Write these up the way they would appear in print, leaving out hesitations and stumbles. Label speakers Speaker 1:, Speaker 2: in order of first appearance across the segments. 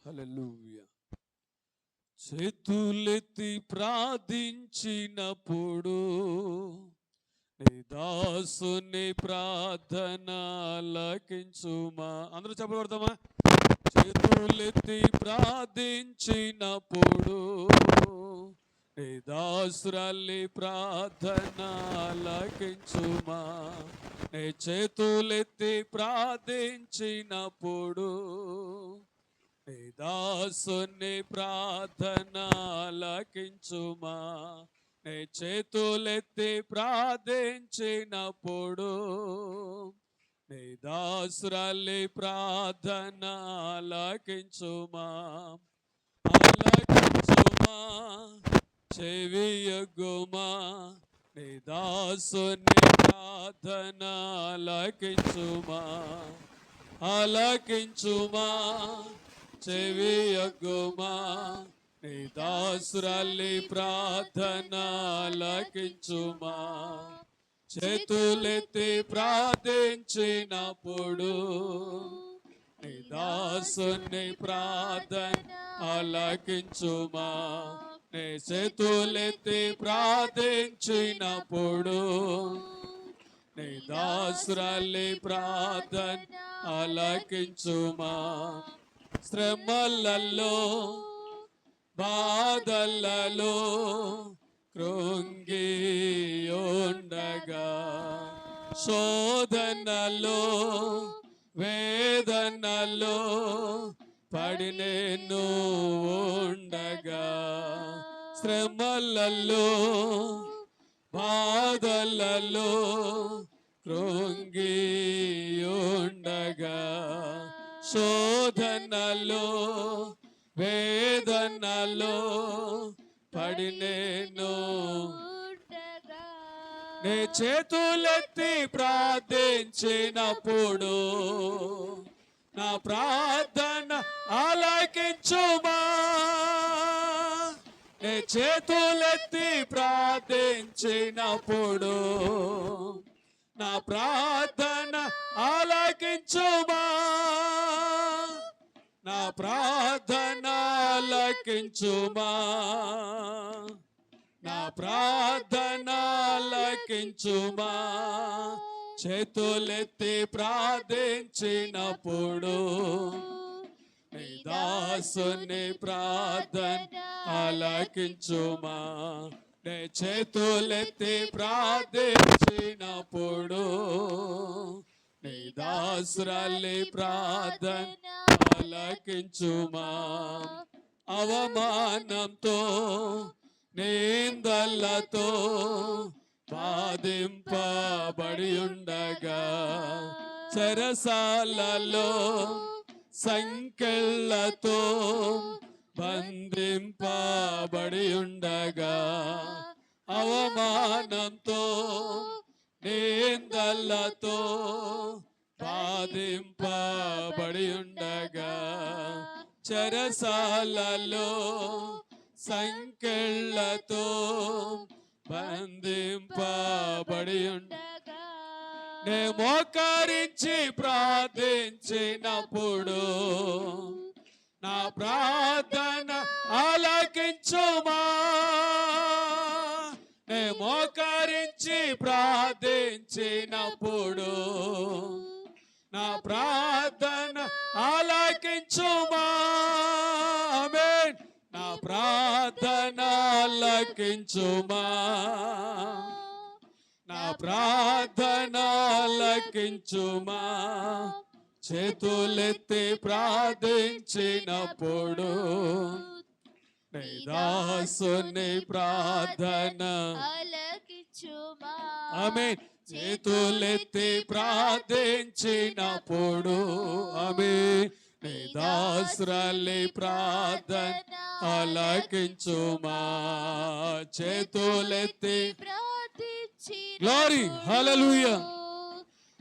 Speaker 1: హల్లెలూయా. చేతులెత్తి ప్రార్థించినప్పుడు నీ దాసుని ప్రార్థన ఆలకించుమా. అందరూ చెప్పలు కొడతామా? చేతులెత్తి ప్రార్థించినప్పుడు నీ దాసురాలి ప్రార్థన ఆలకించుమా. నీ చేతులెత్తి ప్రార్థించినప్పుడు నీ దాసుని ప్రార్థన ఆలకించుమా. నీ చేతులెత్తి ప్రార్థించినప్పుడు నీ దాసురాలి ప్రార్థన ఆలకించుమా. ఆలకించుమా, చెవియొగ్గుమా, నీ దాసుని ప్రార్థన ఆలకించుమా. ఆలకించుమా, చెవియొగ్గుమా, నీ దాసురాలి ప్రార్థన ఆలకించుమా. చేతులెత్తి ప్రార్థించినప్పుడు నీ దాసుని ప్రార్థన ఆలకించుమా. నీ చేతులెత్తి ప్రార్థించినప్పుడు నీ దాసురాలి ప్రార్థన ఆలకించుమా. శ్రమలలో బాధలలో కృంగి ఉండగా, శోధనలో వేదనలో పడి నేను ఉండగా, శ్రమలలో బాధలలో కృంగి ఉండగా, శోధనలో వేదనలో పడి నేను నీ చేతులెత్తి ప్రార్థించినప్పుడు నా ప్రార్థన ఆలకించుమా. నీ చేతులెత్తి ప్రార్థించినప్పుడు నా ప్రార్థన ఆలకించుమా. నా ప్రార్థన ఆలకించుమా. నా ప్రార్థన ఆలకించుమా. చేతులెత్తి ప్రార్థించినప్పుడు నీ దాసుని ప్రార్థన ఆలకించుమా. నీ చేతులెత్తి ప్రార్థించినప్పుడు నీ దాసురాలి ప్రార్థన ఆలకించుమా. అవమానంతో నిందలతో బాధింపబడి ఉండగా, చెరసాలలో సంకెళ్ళతో బంధింపబడి ఉండగా, అవమానంతో నిందలతో బాధింపబడి ఉండగా, చెరసాలలో సంకెళ్ళతో బంధింపబడి ఉండగా, నే మోకరించి ప్రార్థించినప్పుడు నా ప్రార్థన ఆలకించుమా. నే మోకరించి ప్రార్థించినప్పుడు నా ప్రార్థన ఆలకించుమా. ఆమేన్. నా ప్రార్థన ఆలకించుమా. నా ప్రార్థన ఆలకించుమా. చేతులెత్తి ప్రార్థించినప్పుడు నీ దాసుని ప్రార్థన
Speaker 2: ఆలకించుమా.
Speaker 1: ఆమేన్. చేతులెత్తి ప్రార్థించినప్పుడు ఆమేన్. నీ దాసురాలి ప్రార్థన ఆలకించుమా. చేతులెత్తి గ్లోరీ హల్లెలూయా.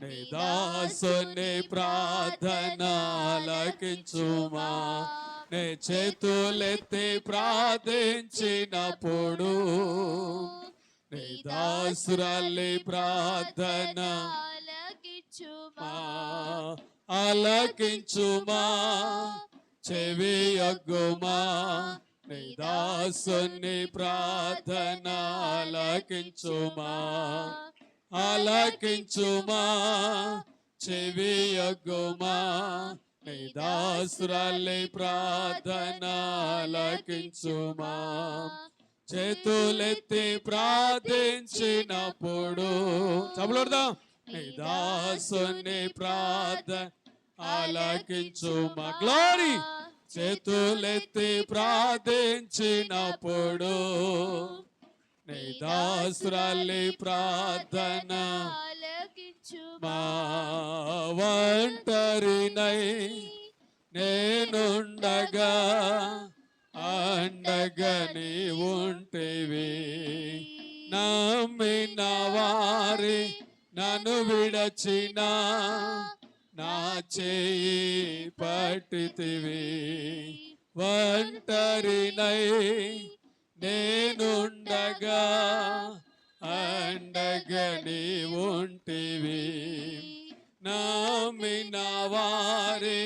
Speaker 1: నీ దాసుని ప్రార్థన ఆలకించుమా. నీ చేతులెత్తి ప్రార్థించినప్పుడు నీ దాసురాలి ప్రార్థన ఆలకించుమా. చెవియొగ్గుమా నీ దాసుని ప్రార్థన ఆలకించుమా ఆలకించుమా చెవియొగ్గుమా నీ దాసురాలి ప్రార్థన ఆలకించుమా చేతులెత్తి ప్రార్థించినప్పుడు చబులొడదాం నీ దాసుని ప్రార్థన ఆలకించుమా గ్లోరీ చేతులెత్తి ప్రార్థించినప్పుడు నీ దాసురాలి ప్రార్థన
Speaker 2: ఆలకించుమా
Speaker 1: ఒంటరినై నేనుండగా అండగా నీ ఉంటివి నమ్మిన వారి నన్ను విడచిన నా చేయి పట్టితివి ఒంటరినై నేనుండగా అండగా నీ ఉంటివి నమ్మిన వారి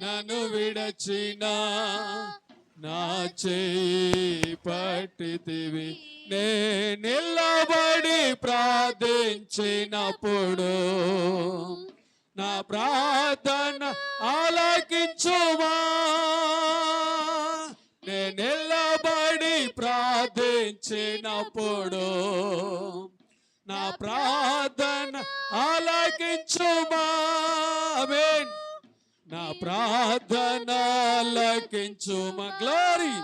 Speaker 1: నన్ను విడచిన నా చేయి పట్టితివి నే నిలబడి ప్రార్థించినప్పుడు నా ప్రార్థన ఆలకించుమా నే నిలబడి ప్రార్థించినప్పుడు నా ప్రార్థన ఆలకించుమా ఆమేన్ నా ప్రార్థన ఆలకించుమా గ్లోరీ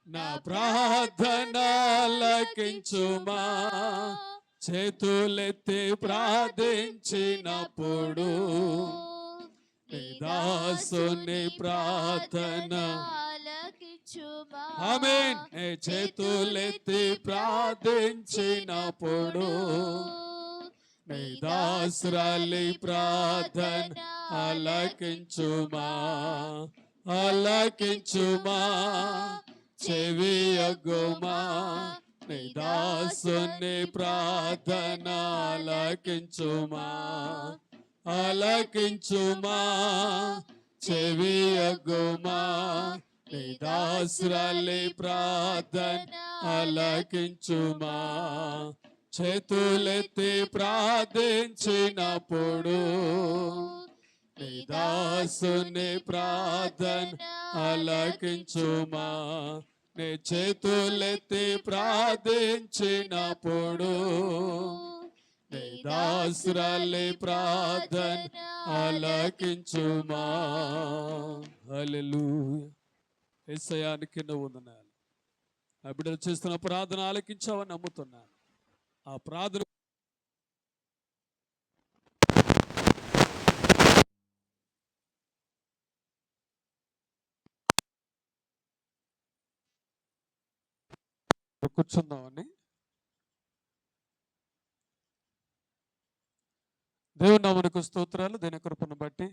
Speaker 1: నా ప్రార్థన ఆలకించుమా చేతులెత్తి ప్రార్థించినప్పుడు నీ దాసుని ప్రార్థన
Speaker 2: ఆలకించుమా
Speaker 1: ఆమేన్ చేతులెత్తి ప్రార్థించినప్పుడు నీ దాసురాలి ప్రార్థన ఆలకించుమా ఆలకించుమా చెవియొగ్గుమా నీ దాసుని ప్రార్థన ఆలకించుమా ఆలకించుమా చెవియొగ్గుమా నీ దాసురాలి ప్రార్థన ఆలకించుమా చేతులెత్తి ప్రార్థించినప్పుడు నీ దాసుని ప్రార్థన ఆలకించుమా నీ చేతులెత్తి ప్రార్థించినప్పుడు నీ దాసురాలి ప్రార్థన ఆలకించుమా హల్లెలూయా యేసయ్యానికి వందనాలు నా బిడ్డలు చేస్తున్న ప్రార్థన ఆలకించావని నమ్ముతున్నాను ఆ ప్రార్థన కూర్చుందామని దేవుని నామమునకు స్తోత్రాలు. దేని కృపను బట్టి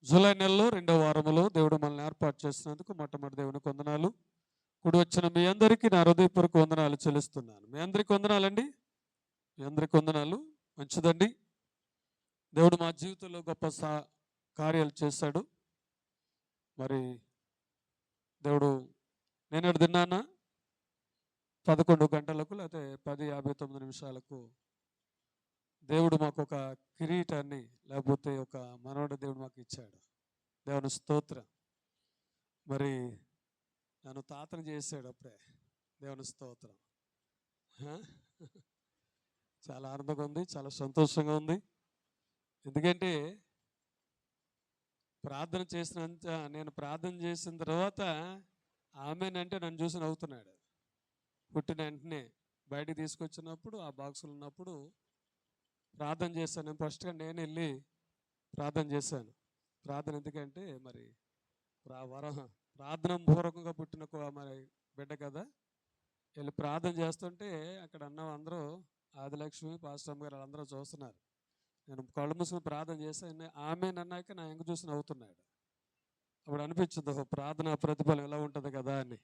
Speaker 1: జూలై నెలలో 2వ వారములో దేవుడు మనల్ని ఏర్పాటు చేసినందుకు మొట్టమొదటి దేవునికి వందనాలు. కూడి వచ్చిన మీ అందరికీ నా హృదయపూర్వక వందనాలు చెల్లిస్తున్నాను. మీ అందరికీ వందనాలండి. మీ అందరికీ వందనాలు. మంచిదండి. దేవుడు మా జీవితంలో గొప్ప కార్యాలు చేశాడు. మరి దేవుడు నేను తిన్నానా 11 గంటలకు లేకపోతే 10:59 దేవుడు మాకు ఒక కిరీటాన్ని లేకపోతే ఒక మనవడ దేవుడు మాకు ఇచ్చాడు. దేవుని స్తోత్రం. మరి నన్ను తాతను చేశాడు అప్పుడే. దేవుని స్తోత్రం. చాలా ఆనందంగా ఉంది, చాలా సంతోషంగా ఉంది. ఎందుకంటే నేను ప్రార్థన చేసిన తర్వాత ఆమెనంటే నన్ను చూసి నవ్వుతున్నాడు. పుట్టిన వెంటనే బయటికి తీసుకొచ్చినప్పుడు ఆ బాక్సులు ఉన్నప్పుడు ప్రార్థన చేశాను. నేను ఫస్ట్గా నేను వెళ్ళి ప్రార్థన చేశాను. ప్రార్థన ఎందుకంటే మరి ప్రార్థన పూర్వకంగా పుట్టిన మరి బిడ్డ కదా, వెళ్ళి ప్రార్థన చేస్తుంటే అక్కడ అన్న అందరూ ఆదిలక్ష్మి పాస్టమ్ గారు అందరూ చూస్తున్నారు. నేను కళ్ళు మూసుకుని ప్రార్థన చేశాను. ఆమె అన్నాక నా ఎంక చూసి నవ్వుతున్నాడు. అప్పుడు అనిపించింది, ప్రార్థనా ప్రతిఫలం ఎలా ఉంటుంది కదా అని.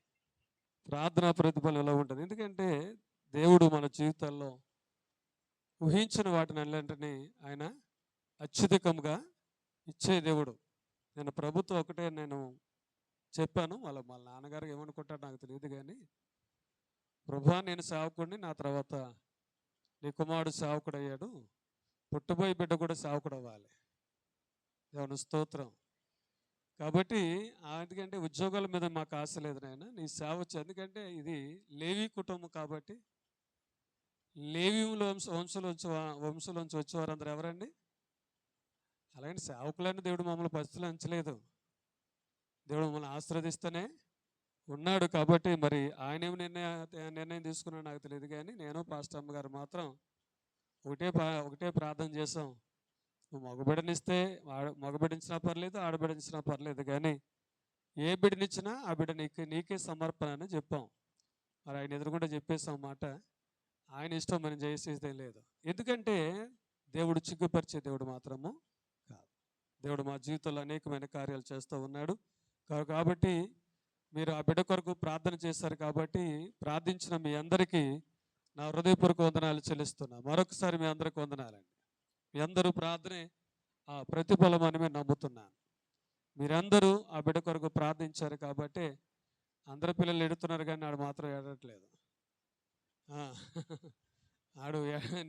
Speaker 1: ప్రార్థనా ప్రతిఫలం ఎలా ఉంటుంది, ఎందుకంటే దేవుడు మన జీవితాల్లో ఊహించిన వాటిని అన్నింటినీ ఆయన అత్యధికంగా ఇచ్చే దేవుడు. నేను ప్రభుత్వం ఒకటే నేను చెప్పాను. వాళ్ళ నాన్నగారు ఏమనుకుంటారో నాకు తెలియదు కానీ, ప్రభువా నేను సేవకుడిని, నా తర్వాత నీ కుమారుడు సేవకుడు అయ్యాడు, పుట్టబోయే బిడ్డ కూడా సేవకుడు అవ్వాలి. దేవుని స్తోత్రం. కాబట్టి ఎందుకంటే ఉద్యోగాల మీద మాకు ఆశ లేదు నాయన, నీ సేవ ఎందుకంటే ఇది లేవి కుటుంబం కాబట్టి, లేవీయుల వంశంలోంచి వచ్చేవారందరూ ఎవరండి? అలాగే సేవకులని దేవుడు మమ్మల్ని పరిస్థితులు అంచలేదు. దేవుడు మమ్మల్ని ఆశీర్వదిస్తూనే ఉన్నాడు. కాబట్టి మరి ఆయన ఏమి నిర్ణయం తీసుకున్నాడు నాకు తెలియదు కానీ, నేను పాస్టర్ అమ్మ గారు మాత్రం ఒకటే ప్రార్థన చేసాం. నువ్వు మగబిడ్డనిస్తే మగబిడ్డించినా పర్లేదు, ఆడబిడ్డించినా పర్లేదు, కానీ ఏ బిడ్డనిచ్చినా ఆ బిడ్డ నీకే సమర్పణ అని చెప్పాం. మరి ఆయన ఎదురుకుండా చెప్పేసాం మాట. ఆయన ఇష్టం మనం చేసేదేం లేదు. ఎందుకంటే దేవుడు చిగ్గుపరిచే దేవుడు మాత్రము కాదు. దేవుడు మా జీవితంలో అనేకమైన కార్యాలు చేస్తూ ఉన్నాడు. కాబట్టి మీరు ఆ బిడ్డ కొరకు ప్రార్థన చేశారు కాబట్టి, ప్రార్థించిన మీ అందరికీ నా హృదయపూర్వక వందనాలు చెల్లిస్తున్నా. మరొకసారి మీ అందరికి వందనాలండి. మీ అందరూ ప్రార్థనే ఆ ప్రతిఫలం అని నేను నమ్ముతున్నాను. మీరందరూ ఆ బిడ్డ కొరకు ప్రార్థించారు కాబట్టి అందరు పిల్లలు ఎడుతున్నారు కానీ ఆడు మాత్రం ఏడట్లేదు. ఆడు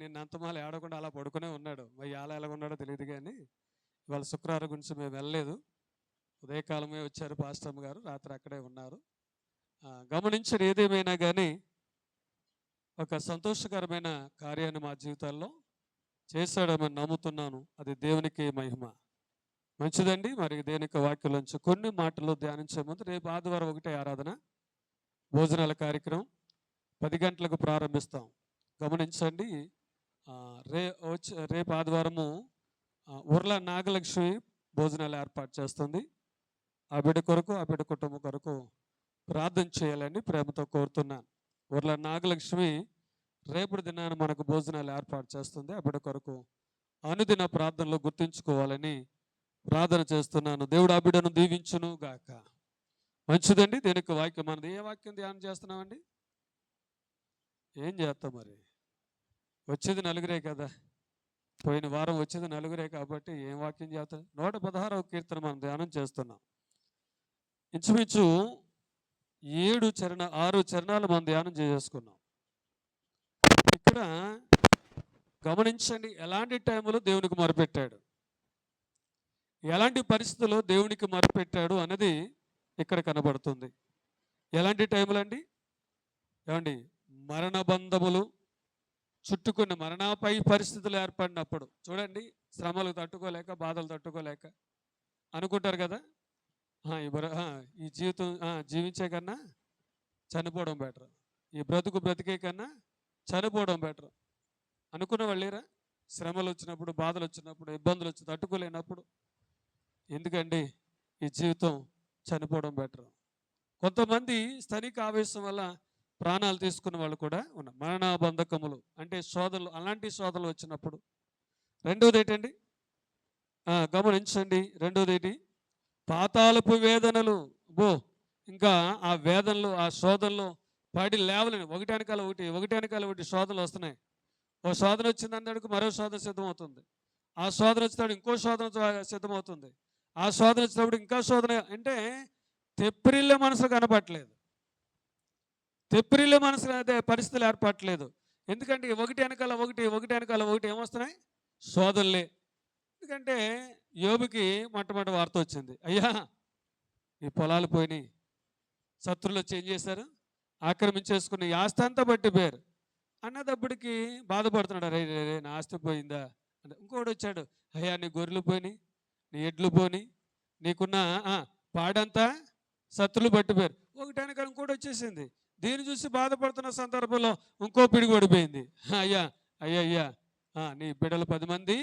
Speaker 1: నిన్న అంతమాల ఏడకుండా అలా పడుకునే ఉన్నాడు. మరి అలా ఎలా ఉన్నాడో తెలియదు కానీ, ఇవాళ శుక్రవారం గురించి మేము వెళ్ళలేదు. ఉదయకాలమే వచ్చారు పాస్టమ్ గారు, రాత్రి అక్కడే ఉన్నారు. గమనించరు ఏదేమైనా కానీ ఒక సంతోషకరమైన కార్యాన్ని మా జీవితాల్లో చేశాడమని నమ్ముతున్నాను. అది దేవునికి మహిమ. మంచిదండి. మరి దేవునికి వాక్యంలోంచి కొన్ని మాటలు ధ్యానించే ముందు, రేపు ఆదివారం 1 ఆరాధన భోజనాల కార్యక్రమం 10 గంటలకు ప్రారంభిస్తాం. గమనించండి. రేపు ఆదివారము ఉర్ల నాగలక్ష్మి భోజనాలు ఏర్పాటు చేస్తుంది. ఆ బిడ్డ కొరకు, ఆ బిడ్డ కుటుంబం కొరకు ప్రార్థన చేయాలని ప్రేమతో కోరుతున్నాను. ఉర్ల నాగలక్ష్మి రేపటి దినాన్ని మనకు భోజనాలు ఏర్పాటు చేస్తుంది. ఆ బిడ్డ కొరకు అనుదిన ప్రార్థనలో గుర్తుంచుకోవాలని ప్రార్థన చేస్తున్నాను. దేవుడు ఆ బిడ్డను దీవించును గాక. మంచిదండి. దీనికి వాక్యం మనది ఏ వాక్యం ధ్యానం చేస్తున్నామండి? ఏం చేస్తాం మరి? వచ్చేది నలుగురే కదా, పోయిన వారం వచ్చేది నలుగురే కాబట్టి ఏం వాక్యం చేస్తాం? 116వ కీర్తన మనం ధ్యానం చేస్తున్నాం. ఇంచుమించు 6 చరణాలు మనం ధ్యానం చేసుకున్నాం. ఇక్కడ గమనించండి, ఎలాంటి టైంలో దేవునికి మొరపెట్టాడు, ఎలాంటి పరిస్థితుల్లో దేవునికి మొరపెట్టాడు అన్నది ఇక్కడ కనబడుతుంది. ఎలాంటి టైంలో అండి? ఏమండి, మరణ బంధములు చుట్టుకున్న మరణాపై పరిస్థితులు ఏర్పడినప్పుడు చూడండి, శ్రమలు తట్టుకోలేక, బాధలు తట్టుకోలేక అనుకుంటారు కదా, ఈ జీవితం జీవించే కన్నా చనిపోవడం బెటర్, ఈ బ్రతికే కన్నా చనిపోవడం బెటర్ అనుకున్న వాళ్ళేరా? శ్రమలు వచ్చినప్పుడు, బాధలు వచ్చినప్పుడు, ఇబ్బందులు వచ్చి తట్టుకోలేనప్పుడు ఎందుకండి ఈ జీవితం చనిపోవడం బెటర్. కొంతమంది స్థానిక ఆవేశం వల్ల ప్రాణాలు తీసుకున్న వాళ్ళు కూడా ఉన్నారు. మరణబంధకములు అంటే శోధనలు, అలాంటి శోధనలు వచ్చినప్పుడు. రెండోది ఏంటండి? గమనించండి. రెండోది ఏంటి? పాతాళపు వేదనలు. ఇంకా ఆ వేదనలు, ఆ శోధనలు పడి లేవలేని ఒకటి వెనకాల ఒకటి శోధనలు వస్తున్నాయి. ఓ శోధన వచ్చిందన్నాడు, మరో శోధన సిద్ధమవుతుంది. ఆ శోధన వచ్చినప్పుడు ఇంకో శోధన సిద్ధమవుతుంది. ఆ శోధన వచ్చినప్పుడు ఇంకా శోధన. అంటే తెప్పిరిల్లే మనసు కనపట్లేదు, తెప్పిరిల్లే మనసు అదే పరిస్థితులు ఏర్పడట్లేదు. ఎందుకంటే ఒకటి వెనకాల ఒకటి ఏమొస్తున్నాయి? శోధనలే. ఎందుకంటే యోబుకి మొట్టమొదటి వార్త వచ్చింది, అయ్యా ఈ పొలాలు పోయినాయి, శత్రులు వచ్చి ఏం చేశారు? ఆక్రమించేసుకుని ఈ ఆస్తి అంతా బట్టి పేరు అన్నదప్పటికి బాధపడుతున్నాడు. అరే రే నా ఆస్తి పోయిందా అంటే. ఇంకోటి వచ్చాడు, అయ్యా నీ గొర్రెలు పోయినాయి, నీ ఎడ్లు పోని, నీకున్న పాడంతా శత్రులు బట్టి పేరు. ఒకటి వెనకాల ఇంకోటి వచ్చేసింది. దీన్ని చూసి బాధపడుతున్న సందర్భంలో ఇంకో పిడుగు పడిపోయింది. అయ్యా అయ్యా అయ్యా నీ బిడ్డలు 10 మంది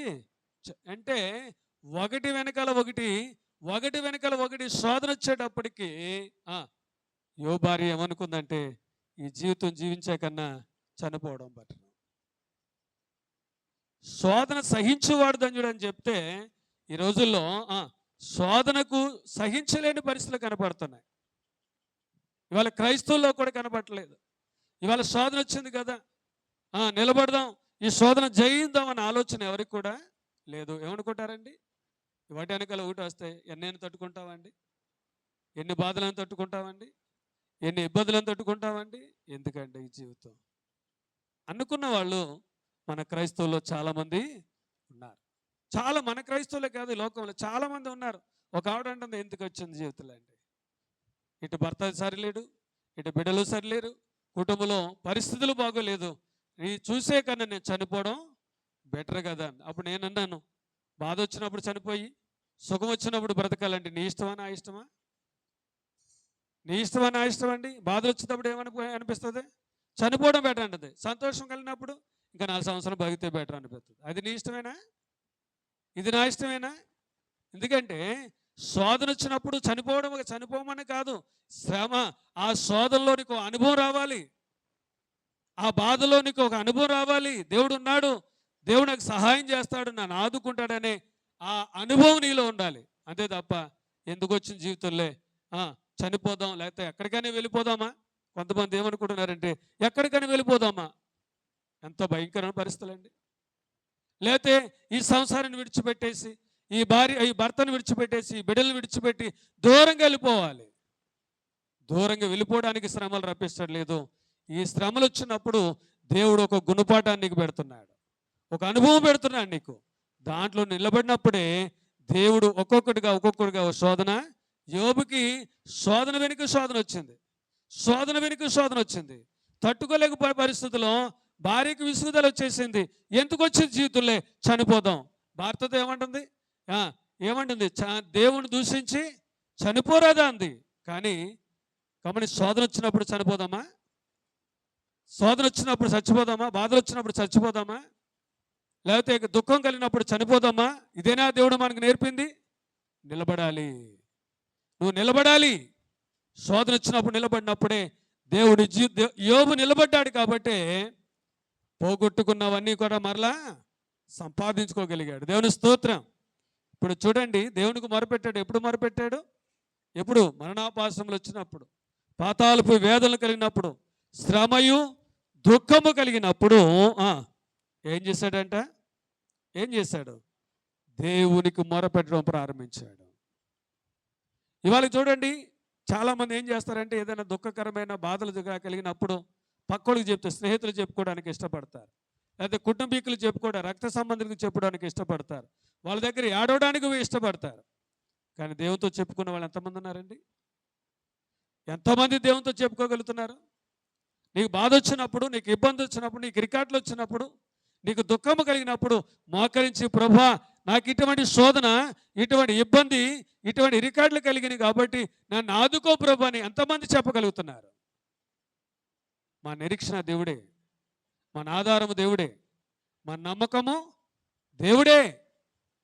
Speaker 1: అంటే ఒకటి వెనకాల ఒకటి శోధన వచ్చేటప్పటికి యోబు భార్య ఏమనుకుందంటే, ఈ జీవితం జీవించే కన్నా చనిపోవడం బెటర్. శోధన సహించేవాడు ధన్యుడు అని చెప్తే, ఈ రోజుల్లో శోధనకు సహించలేని పరిస్థితులు కనపడుతున్నాయి. ఇవాళ క్రైస్తవుల్లో కూడా కనపడలేదు. ఇవాళ శోధన వచ్చింది కదా, నిలబడదాం, ఈ శోధన జయిద్దాం అనే ఆలోచన ఎవరికి కూడా లేదు. ఏమనుకుంటారండి? వాటి వెనకాల ఒకటి వస్తాయి. ఎన్నైనా తట్టుకుంటామండి? ఎన్ని బాధలను తట్టుకుంటామండి? ఎన్ని ఇబ్బందులను తట్టుకుంటామండి? ఎందుకండి ఈ జీవితం? అనుకున్న వాళ్ళు మన క్రైస్తవుల్లో చాలామంది ఉన్నారు. మన క్రైస్తవులే కాదు, ఈ లోకంలో చాలామంది ఉన్నారు. ఒక ఆవిడ అంటుంది, ఎందుకు వచ్చింది జీవితంలో అండి? ఇటు భర్త సరిలేడు, ఇటు బిడ్డలు సరిలేరు, కుటుంబంలో పరిస్థితులు బాగోలేదు. ఈ చూసే కన్నా నేను చనిపోవడం బెటర్ కదా అని. అప్పుడు నేను అన్నాను, బాధ వచ్చినప్పుడు చనిపోయి సుఖం వచ్చినప్పుడు బ్రతకాలండి నీ ఇష్టమా నా ఇష్టమా? నీ ఇష్టమా నా ఇష్టం అండి? బాధ వచ్చినప్పుడు అనిపిస్తుంది? చనిపోవడం బెటర్ అంటది. సంతోషం కలిగినప్పుడు ఇంకా 4 సంవత్సరాలు బతికితే బెటర్ అనిపిస్తుంది. అది నీ ఇష్టమేనా? ఇది నా ఇష్టమేనా? ఎందుకంటే శోధన వచ్చినప్పుడు చనిపోమని కాదు, శ్రమ, ఆ శోధనలో నీకు అనుభవం రావాలి, ఆ బాధలో నీకు ఒక అనుభవం రావాలి. దేవుడు ఉన్నాడు, దేవుడు నాకు సహాయం చేస్తాడు, నన్ను ఆదుకుంటాడనే ఆ అనుభవం నీలో ఉండాలి. అంతే తప్ప ఎందుకు వచ్చిన జీవితంలో చనిపోదాం, లేకపోతే ఎక్కడికైనా వెళ్ళిపోదామా? కొంతమంది ఏమనుకుంటున్నారంటే ఎక్కడికైనా వెళ్ళిపోదామా? ఎంత భయంకరమైన పరిస్థితులండి. లేకపోతే ఈ సంసారాన్ని విడిచిపెట్టేసి, ఈ భర్తను విడిచిపెట్టేసి, ఈ బిడ్డలను విడిచిపెట్టి దూరంగా వెళ్ళిపోవాలి. దూరంగా వెళ్ళిపోవడానికి శ్రమలు రప్పిస్తాడు లేదు. ఈ శ్రమలు వచ్చినప్పుడు దేవుడు ఒక గుణపాఠాన్ని నీకు పెడుతున్నాడు, ఒక అనుభవం పెడుతున్నాడు నీకు. దాంట్లో నిలబడినప్పుడే దేవుడు ఒక్కొక్కటిగా శోధన. యోబుకి శోధన వెనుక శోధన వచ్చింది. తట్టుకోలేకపోయే పరిస్థితుల్లో భార్యకి విసుగుదల వచ్చేసింది. ఎందుకు వచ్చింది జీవితంలో? చనిపోదాం. భార్యతో ఏమంటుంది? దేవుని దూషించి చనిపోరాదా అంది. కానీ శోధన వచ్చినప్పుడు చనిపోదామా? శోధన వచ్చినప్పుడు చచ్చిపోదామా? బాధలు వచ్చినప్పుడు చచ్చిపోదామా? లేకపోతే దుఃఖం కలిగినప్పుడు చనిపోదామా? ఇదేనా దేవుడు మనకు నేర్పింది? నిలబడాలి. నువ్వు నిలబడాలి. శోధన వచ్చినప్పుడు నిలబడినప్పుడే దేవుడి యోబు నిలబడ్డాడు కాబట్టి పోగొట్టుకున్నవన్నీ కూడా మరలా సంపాదించుకోగలిగాడు. దేవుని స్తోత్రం. ఇప్పుడు చూడండి, దేవునికి మొరపెట్టాడు. ఎప్పుడు మొరపెట్టాడు? ఎప్పుడు? మరణాపాసములు వచ్చినప్పుడు, పాతాళపు వేదనలు కలిగినప్పుడు, శ్రమయు దుఃఖము కలిగినప్పుడు ఏం చేశాడు? దేవునికి మొరపెట్టడం ప్రారంభించాడు. ఇవాళ చూడండి, చాలామంది ఏం చేస్తారంటే ఏదైనా దుఃఖకరమైన బాధలు కలిగినప్పుడు పక్కోళ్ళకి చెప్తే, స్నేహితులు చెప్పుకోవడానికి ఇష్టపడతారు, లేకపోతే కుటుంబీకులు చెప్పుకోవడానికి, రక్త సంబంధికులు చెప్పుకోవడానికి ఇష్టపడతారు, వాళ్ళ దగ్గర ఏడవడానికి ఇష్టపడతారు. కానీ దేవునితో చెప్పుకున్న వాళ్ళు ఎంతమంది ఉన్నారండి? ఎంతమంది దేవునితో చెప్పుకోగలుగుతున్నారు? నీకు బాధ వచ్చినప్పుడు, నీకు ఇబ్బంది వచ్చినప్పుడు, నీకు రికార్డులు వచ్చినప్పుడు, నీకు దుఃఖము కలిగినప్పుడు మోకరించి, ప్రభువా నాకు ఇటువంటి శోధన, ఇటువంటి ఇబ్బంది, ఇటువంటి రికార్డులు కలిగినాయి కాబట్టి నన్ను ఆదుకో ప్రభు అని ఎంతమంది చెప్పగలుగుతున్నారు? మా నిరీక్షణ దేవుడే, మన ఆధారము దేవుడే, మన నమ్మకము దేవుడే.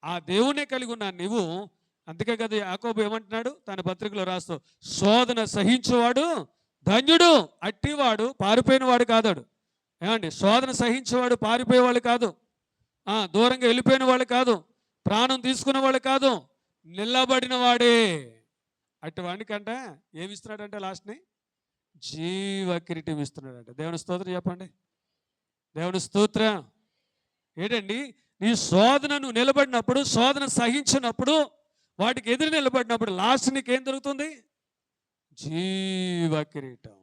Speaker 1: ఆ దేవునే కలిగి ఉన్నాను నీవు. అందుకే కదా యాకోబు ఏమంటున్నాడు తన పత్రికలో రాస్తూ, శోధన సహించేవాడు ధన్యుడు. అట్టివాడు పారిపోయిన వాడు కాదాడు. ఏమండి? శోధన సహించేవాడు పారిపోయేవాళ్ళు కాదు, దూరంగా వెళ్ళిపోయిన వాళ్ళు కాదు, ప్రాణం తీసుకున్న వాళ్ళు కాదు, నిలబడిన వాడే. అటువాడికంట ఏమి ఇస్తున్నాడంటే లాస్ట్ని జీవ కిరీటం ఇస్తున్నాడంట. దేవుని స్తోత్రం చెప్పండి. దేవుని స్తోత్రం. ఏంటండి? నీ శోధనను నిలబడినప్పుడు, శోధన సహించినప్పుడు, వాటికి ఎదురు నిలబడినప్పుడు లాస్ట్ నీకేం దొరుకుతుంది? జీవ కిరీటం.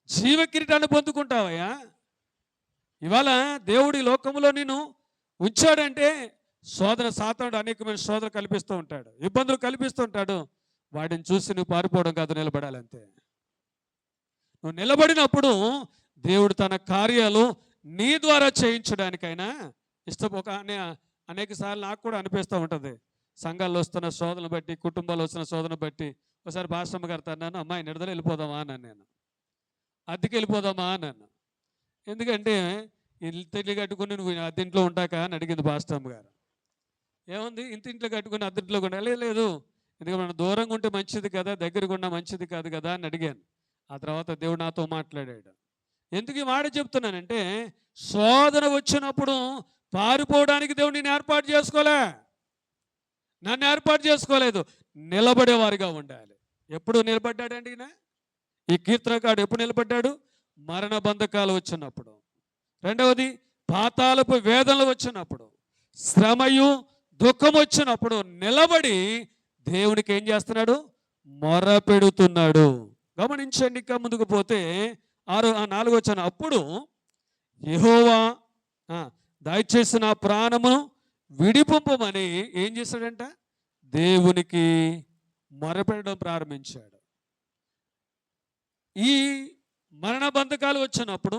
Speaker 1: జీవ కిరీటాన్ని పొందుకుంటావయ్యా. ఇవాళ దేవుడి లోకంలో నేను ఉంచాడంటే శోధన, సాతానుడు అనేకమైన శోధన కల్పిస్తూ ఉంటాడు, ఇబ్బందులు కల్పిస్తూ ఉంటాడు. వాటిని చూసి నువ్వు పారిపోవడం కాదు, నిలబడాలంతే. నువ్వు నిలబడినప్పుడు దేవుడు తన కార్యాలు నీ ద్వారా చేయించడానికైనా అనేక సార్లు నాకు కూడా అనిపిస్తూ ఉంటుంది. సంఘాల్లో వస్తున్న శోధనలు బట్టి, కుటుంబాలు వస్తున్న శోధన బట్టి, ఒకసారి భాషమ్మ గారితో అన్నాను, అమ్మాయి నిడదలు వెళ్ళిపోదామా అన్నాను, నేను అద్దెకి వెళ్ళిపోదామా అన్నాను. ఎందుకంటే ఇల్లు కట్టుకుని నువ్వు అద్దెంట్లో ఉంటాక అని అడిగింది భాషమ్మ గారు. ఏముంది, ఇంట్లో కట్టుకుని అద్దెంట్లో కూడా లేదు, ఎందుకంటే మనం దూరంగా ఉంటే మంచిది కదా, దగ్గరగా ఉన్నా మంచిది కాదు కదా అని అడిగాను. ఆ తర్వాత దేవుడు నాతో మాట్లాడాడు. ఎందుకు ఈ మాట చెప్తున్నానంటే, శోధన వచ్చినప్పుడు పారిపోవడానికి దేవుడు నేను ఏర్పాటు చేసుకోలే, నన్ను ఏర్పాటు చేసుకోలేదు. నిలబడేవారిగా ఉండాలి. ఎప్పుడు నిలబడ్డాడండి ఈయన? ఈ కీర్తనకాడు ఎప్పుడు నిలబడ్డాడు? మరణ బంధకాలు వచ్చినప్పుడు. రెండవది పాతాళపు వేదనలు వచ్చినప్పుడు, శ్రమయు దుఃఖం వచ్చినప్పుడు నిలబడి దేవునికి ఏం చేస్తున్నాడు? మొర పెడుతున్నాడు. గమనించండి. ఇంకా ముందుకు పోతే 4వ వచనం, అప్పుడు యెహోవా దయచేసి నా ప్రాణమును విడిపింపమని ఏం చేశాడంట? దేవునికి మొరపెట్టడం ప్రారంభించాడు. ఈ మరణ బంధకాలు వచ్చినప్పుడు,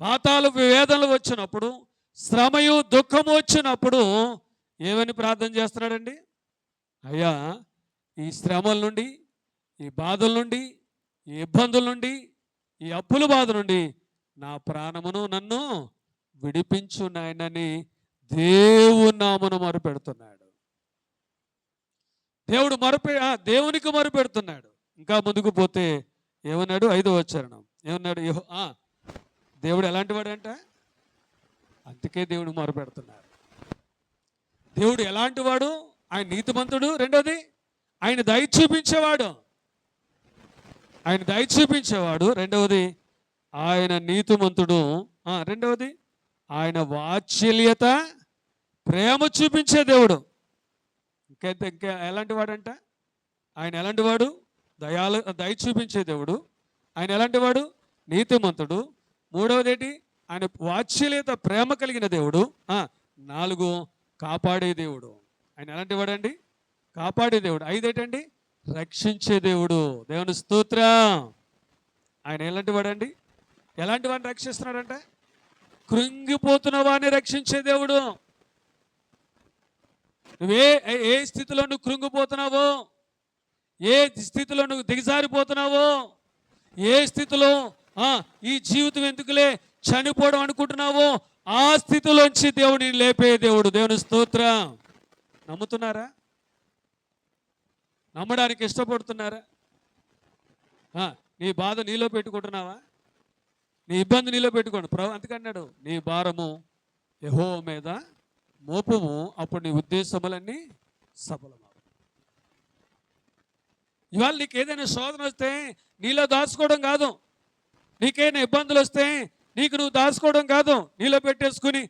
Speaker 1: పాతాళ వేదనలు వచ్చినప్పుడు, శ్రమయు దుఃఖము వచ్చినప్పుడు ఏమని ప్రార్థన చేస్తున్నాడండి? అయ్యా, ఈ శ్రమల నుండి, ఈ బాధల నుండి, ఈ ఇబ్బందుల నుండి, ఈ అప్పుల బాధ నుండి నా ప్రాణమును నన్ను విడిపించు నాయనని దేవుని నామమున మొరపెడుతున్నాడు. దేవునికి మొరపెడుతున్నాడు. ఇంకా ముందుకు పోతే ఏమన్నాడు? 5వ వచనం ఏమన్నాడు? దేవుడు ఎలాంటి వాడంట? అందుకే దేవుడు మొరపెడుతున్నాడు. దేవుడు ఎలాంటి వాడు? ఆయన నీతిమంతుడు. రెండోది, ఆయన దయ చూపించేవాడు. రెండవది, ఆయన నీతిమంతుడు. రెండవది, ఆయన వాత్సల్యత, ప్రేమ చూపించే దేవుడు. ఇంకా ఎలాంటి వాడంట? ఆయన ఎలాంటి వాడు? దయ చూపించే దేవుడు. ఆయన ఎలాంటి వాడు? నీతిమంతుడు. మూడవది ఏంటి? ఆయన వాత్సల్యత, ప్రేమ కలిగిన దేవుడు. 4, కాపాడే దేవుడు. ఆయన ఎలాంటి వాడండి? కాపాడే దేవుడు. 5 ఏంటండి? రక్షించే దేవుడు. దేవుని స్తోత్రం. ఆయన ఎలాంటి వాడండి? ఎలాంటి వాడిని రక్షిస్తున్నాడంట? కృంగిపోతున్న వాడిని రక్షించే దేవుడు. ఏ స్థితిలో నువ్వు కృంగిపోతున్నావో, ఏ స్థితిలో నువ్వు దిగజారిపోతున్నావో, ఏ స్థితిలో ఈ జీవితం ఎందుకులే చనిపోవడం అనుకుంటున్నావో, ఆ స్థితిలోంచి దేవుడిని లేపే దేవుడు. దేవుని స్తోత్రం. నమ్ముతున్నారా? నమ్మడానికి ఇష్టపడుతున్నారా? నీ బాధ నీలో పెట్టుకుంటున్నావా? నీ ఇబ్బంది నీలో పెట్టుకోండి. అందుకన్నాడు, నీ భారము యెహోవా మీద మోపము, అప్పుడు నీ ఉద్దేశములన్నీ సఫలమవు. ఇవాళ నీకు ఏదైనా శోధన వస్తే నీలో దాచుకోవడం కాదు. నీకేమైనా ఇబ్బందులు వస్తే నీకు నువ్వు దాచుకోవడం కాదు. నీలో పెట్టేసుకుని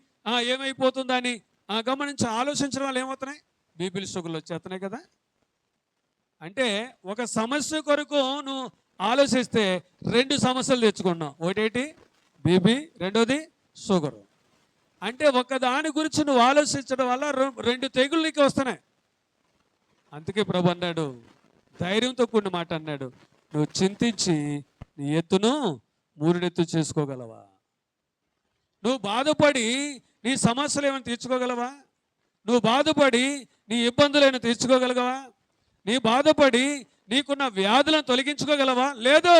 Speaker 1: ఏమైపోతుందని గమనించి ఆలోచించడం వల్ల ఏమవుతున్నాయి? బీపీలు, షుగర్లు వచ్చేస్తున్నాయి కదా. అంటే ఒక సమస్య కొరకు నువ్వు ఆలోచిస్తే 2 సమస్యలు తెచ్చుకున్నావు. ఒకటేంటి? బీపీ. రెండోది షుగరు. అంటే ఒక దాని గురించి నువ్వు ఆలోచించడం వల్ల 2 తెగులు నీకు వస్తున్నాయి. అందుకే ప్రభు అన్నాడు, ధైర్యంతో కూడిన మాట అన్నాడు, నువ్వు చింతించి నీ ఎత్తును 3 రెట్లు చేసుకోగలవా? నువ్వు బాధపడి నీ సమస్యలు ఏమైనా తీర్చుకోగలవా? నువ్వు బాధపడి నీ ఇబ్బందులు ఏమైనా తీర్చుకోగలగవా? నీ బాధపడి నీకున్న వ్యాధులను తొలగించుకోగలవా? లేదు.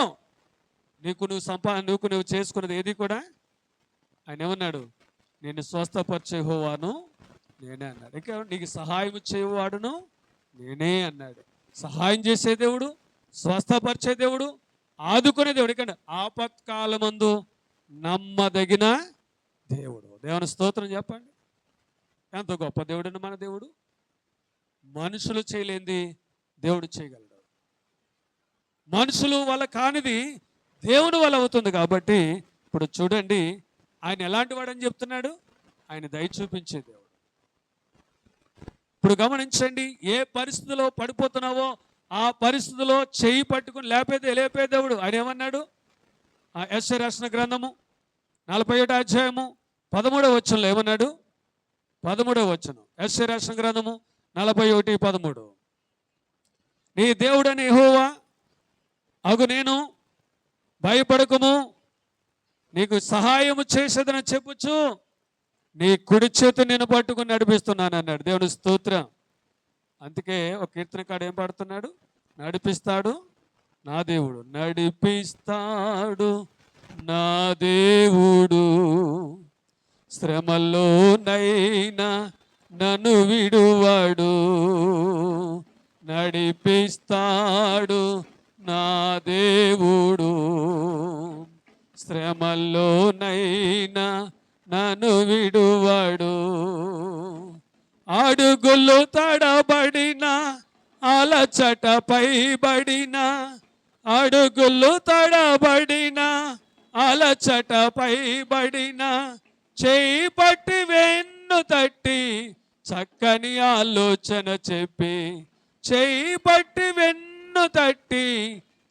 Speaker 1: నువ్వు చేసుకున్నది ఏది కూడా ఆయన ఏమన్నాడు? నేను స్వస్థపరిచే యెహోవాను నేనే అన్నాడు. ఇంకా నీకు సహాయం చేయవాడును నేనే అన్నాడు. సహాయం చేసే దేవుడు, స్వస్థపరిచే దేవుడు, ఆదుకునే దేవుడు. ఇక్కడ ఆపత్కాలమందు నమ్మదగిన దేవుడు. దేవుని స్తోత్రం చెప్పండి. ఎంత గొప్ప దేవుడు మన దేవుడు. మనుషులు చేయలేంది దేవుడు చేయగలడు. మనుషులు వల్ల కానిది దేవుని వల్ల అవుతుంది. కాబట్టి ఇప్పుడు చూడండి, ఆయన ఎలాంటి వాడని చెప్తున్నాడు? ఆయన దయ చూపించే దేవుడు. ఇప్పుడు గమనించండి, ఏ పరిస్థితిలో పడిపోతున్నావో ఆ పరిస్థితిలో చేయి పట్టుకుని లేపే దేవుడు. ఆయన ఏమన్నాడు? యెషయా రాసిన గ్రంథము 41వ అధ్యాయము 13వ వచనంలో ఏమన్నాడు? 13వ వచనం, యెషయా రాసిన గ్రంథము 41:13. నీ దేవుడని యెహోవా అగు నేను, భయపడకుము, నీకు సహాయము చేసేదని చెప్పుచు నీ కుడి చేతి నేను పట్టుకుని నడిపిస్తున్నాను అన్నాడు. దేవుని స్తోత్రం. అందుకే ఒక కీర్తనకాడు ఏం పాడుతున్నాడు? నడిపిస్తాడు నా దేవుడు, నడిపిస్తాడు నా దేవుడు, శ్రమల్లోనైనా నన్ను విడువాడు, నడిపిస్తాడు నా దేవుడు, శ్రమల్లోనైనా నన్ను విడువాడు. అడుగులు తడబడిన, అలచటపై బడిన, అడుగులు తడబడిన, అలచటపై బడిన, చేయి పట్టి వెన్ను తట్టి చక్కని ఆలోచన చెప్పి చేయి పట్టి వెన్ను తట్టి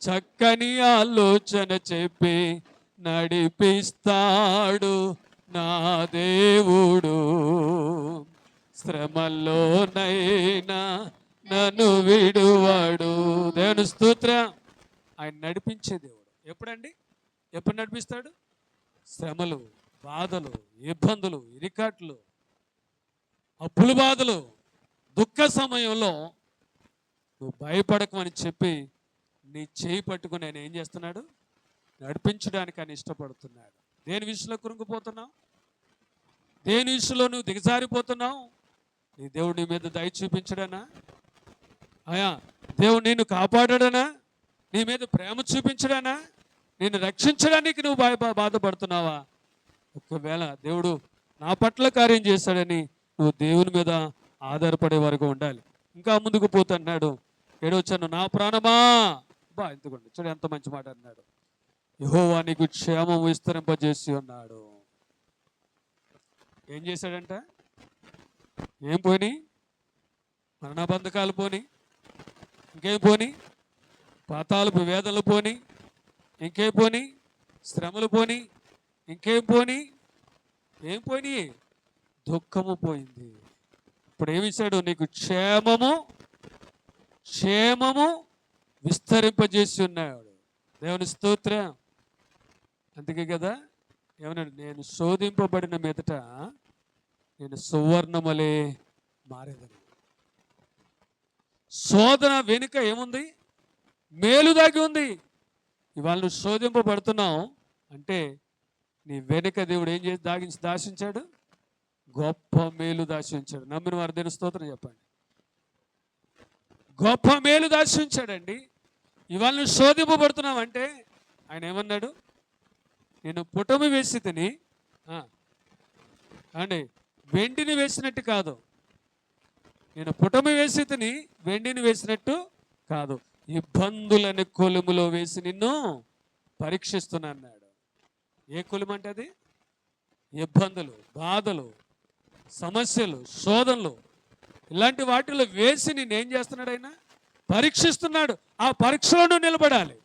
Speaker 1: చక్కని ఆలోచన చెప్పి నడిపిస్తాడు నా దేవుడు. శ్రమల్లోనైనా నన్ను విడువాడు. దేవుని స్తోత్రం. ఆయన నడిపించే దేవుడు. ఎప్పుడండి? ఎప్పుడు నడిపిస్తాడు? శ్రమలు, బాధలు, ఇబ్బందులు, ఇరికాట్లు, అప్పుల బాధలు, దుఃఖ సమయంలో నువ్వు భయపడకమని చెప్పి నీ చేయి పట్టుకుని ఆయన ఏం చేస్తున్నాడు? నడిపించడానికి ఆయన ఇష్టపడుతున్నాడు. దేని విషయంలో కృంగిపోతున్నావు? దేని విషయంలో నువ్వు దిగజారిపోతున్నావు? నీ దేవుడు నీ మీద దయ చూపించడానా? అయా దేవుడు నిన్ను కాపాడాడనా? నీ మీద ప్రేమ చూపించడానా? నిన్ను రక్షించడానికి నువ్వు బాధపడుతున్నావా? ఒకవేళ దేవుడు నా పట్ల కార్యం చేశాడని నువ్వు దేవుని మీద ఆధారపడే వరకు ఉండాలి. ఇంకా ముందుకు పోతున్నాడు. ఏడవచ్చాను, నా ప్రాణమా ఎందుకోండి, చూడు ఎంత మంచి మాట అన్నాడు. యెహోవా నీకు క్షేమం విస్తరింపజేసి ఉన్నాడు. ఏం చేశాడంట? ఏం పోని? మరణబంధకాలు పోని, ఇంకేం పోని? పాతాళపు వేదనలు పోని, ఇంకేం పోని? శ్రమలు పోని, ఇంకేం పోని? ఏం పోని? దుఃఖము పోయింది. ఇప్పుడు ఏమిచ్చాడు? నీకు క్షేమము విస్తరింపజేసి ఉన్నాడు. దేవుని స్తోత్రం. అందుకే కదా ఏమన్నాడు? నేను శోధింపబడిన మీదట నేను సువర్ణమలే మారేదని. శోధన వెనుక ఏముంది? మేలు దాగి ఉంది. ఇవాళ నువ్వు శోధింపబడుతున్నావు అంటే నీ వెనుక దేవుడు ఏం చేసి దాచించాడు? గొప్ప మేలు దాచించాడు. నమ్మిన వారు దేవుని స్తోత్రం చెప్పండి. గొప్ప మేలు దాచించాడండి. ఇవాళ నువ్వు శోధింపబడుతున్నావు అంటే ఆయన ఏమన్నాడు? నేను పుటమి వేసి తిని అండి వెండిని వేసినట్టు కాదు, నేను పుటమి వేసి తిని వెండిని వేసినట్టు కాదు, ఇబ్బందులని కొలుములో వేసి నిన్ను పరీక్షిస్తున్నా అన్నాడు. ఏ కొలుము అంటే అది? ఇబ్బందులు, బాధలు, సమస్యలు, శోధనలు, ఇలాంటి వాటిలో వేసి నేనేం చేస్తున్నాడు? ఆయన పరీక్షిస్తున్నాడు. ఆ పరీక్షలో నువ్వు నిలబడాలి.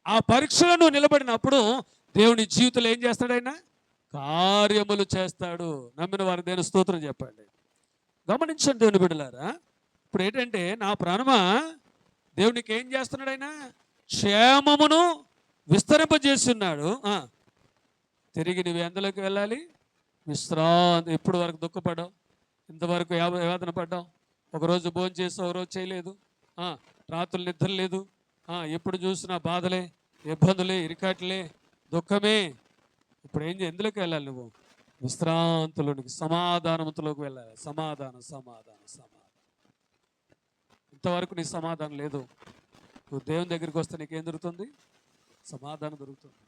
Speaker 1: ఆ పరీక్షలో నువ్వు నిలబడినప్పుడు దేవుని జీవితంలో ఏం చేస్తాడు? ఆయన కార్యములు చేస్తాడు. నమ్మిన వారి దేవుని స్తోత్రం చెప్పండి. గమనించండి దేవుని బిడ్డలారా. ఇప్పుడు ఏంటంటే, నా ప్రాణమా దేవునికి ఏం చేస్తున్నాడు? ఆయన క్షేమమును విస్తరింపజేసి ఉన్నాడు. తిరిగి నువ్వు ఎందులోకి వెళ్ళాలి? విశ్రాంతి. ఎప్పుడు వరకు దుఃఖపడ్డావు? ఇంతవరకు వేదన పడ్డావు. ఒకరోజు భోజనం చేసావు, ఒకరోజు చేయలేదు. రాత్రులు నిద్ర లేదు. ఎప్పుడు చూసినా బాధలే, ఇబ్బందులే, ఇరికాట్లే, దుఃఖమే. ఇప్పుడు ఎందులోకి వెళ్ళాలి? నువ్వు విశ్రాంతిలోనికి, సమాధానంలోకి వెళ్ళాలి. సమాధానం. ఇంతవరకు నీ సమాధానం లేదు. నువ్వు దేవుని దగ్గరికి వస్తే నీకేం దొరుకుతుంది? సమాధానం దొరుకుతుంది.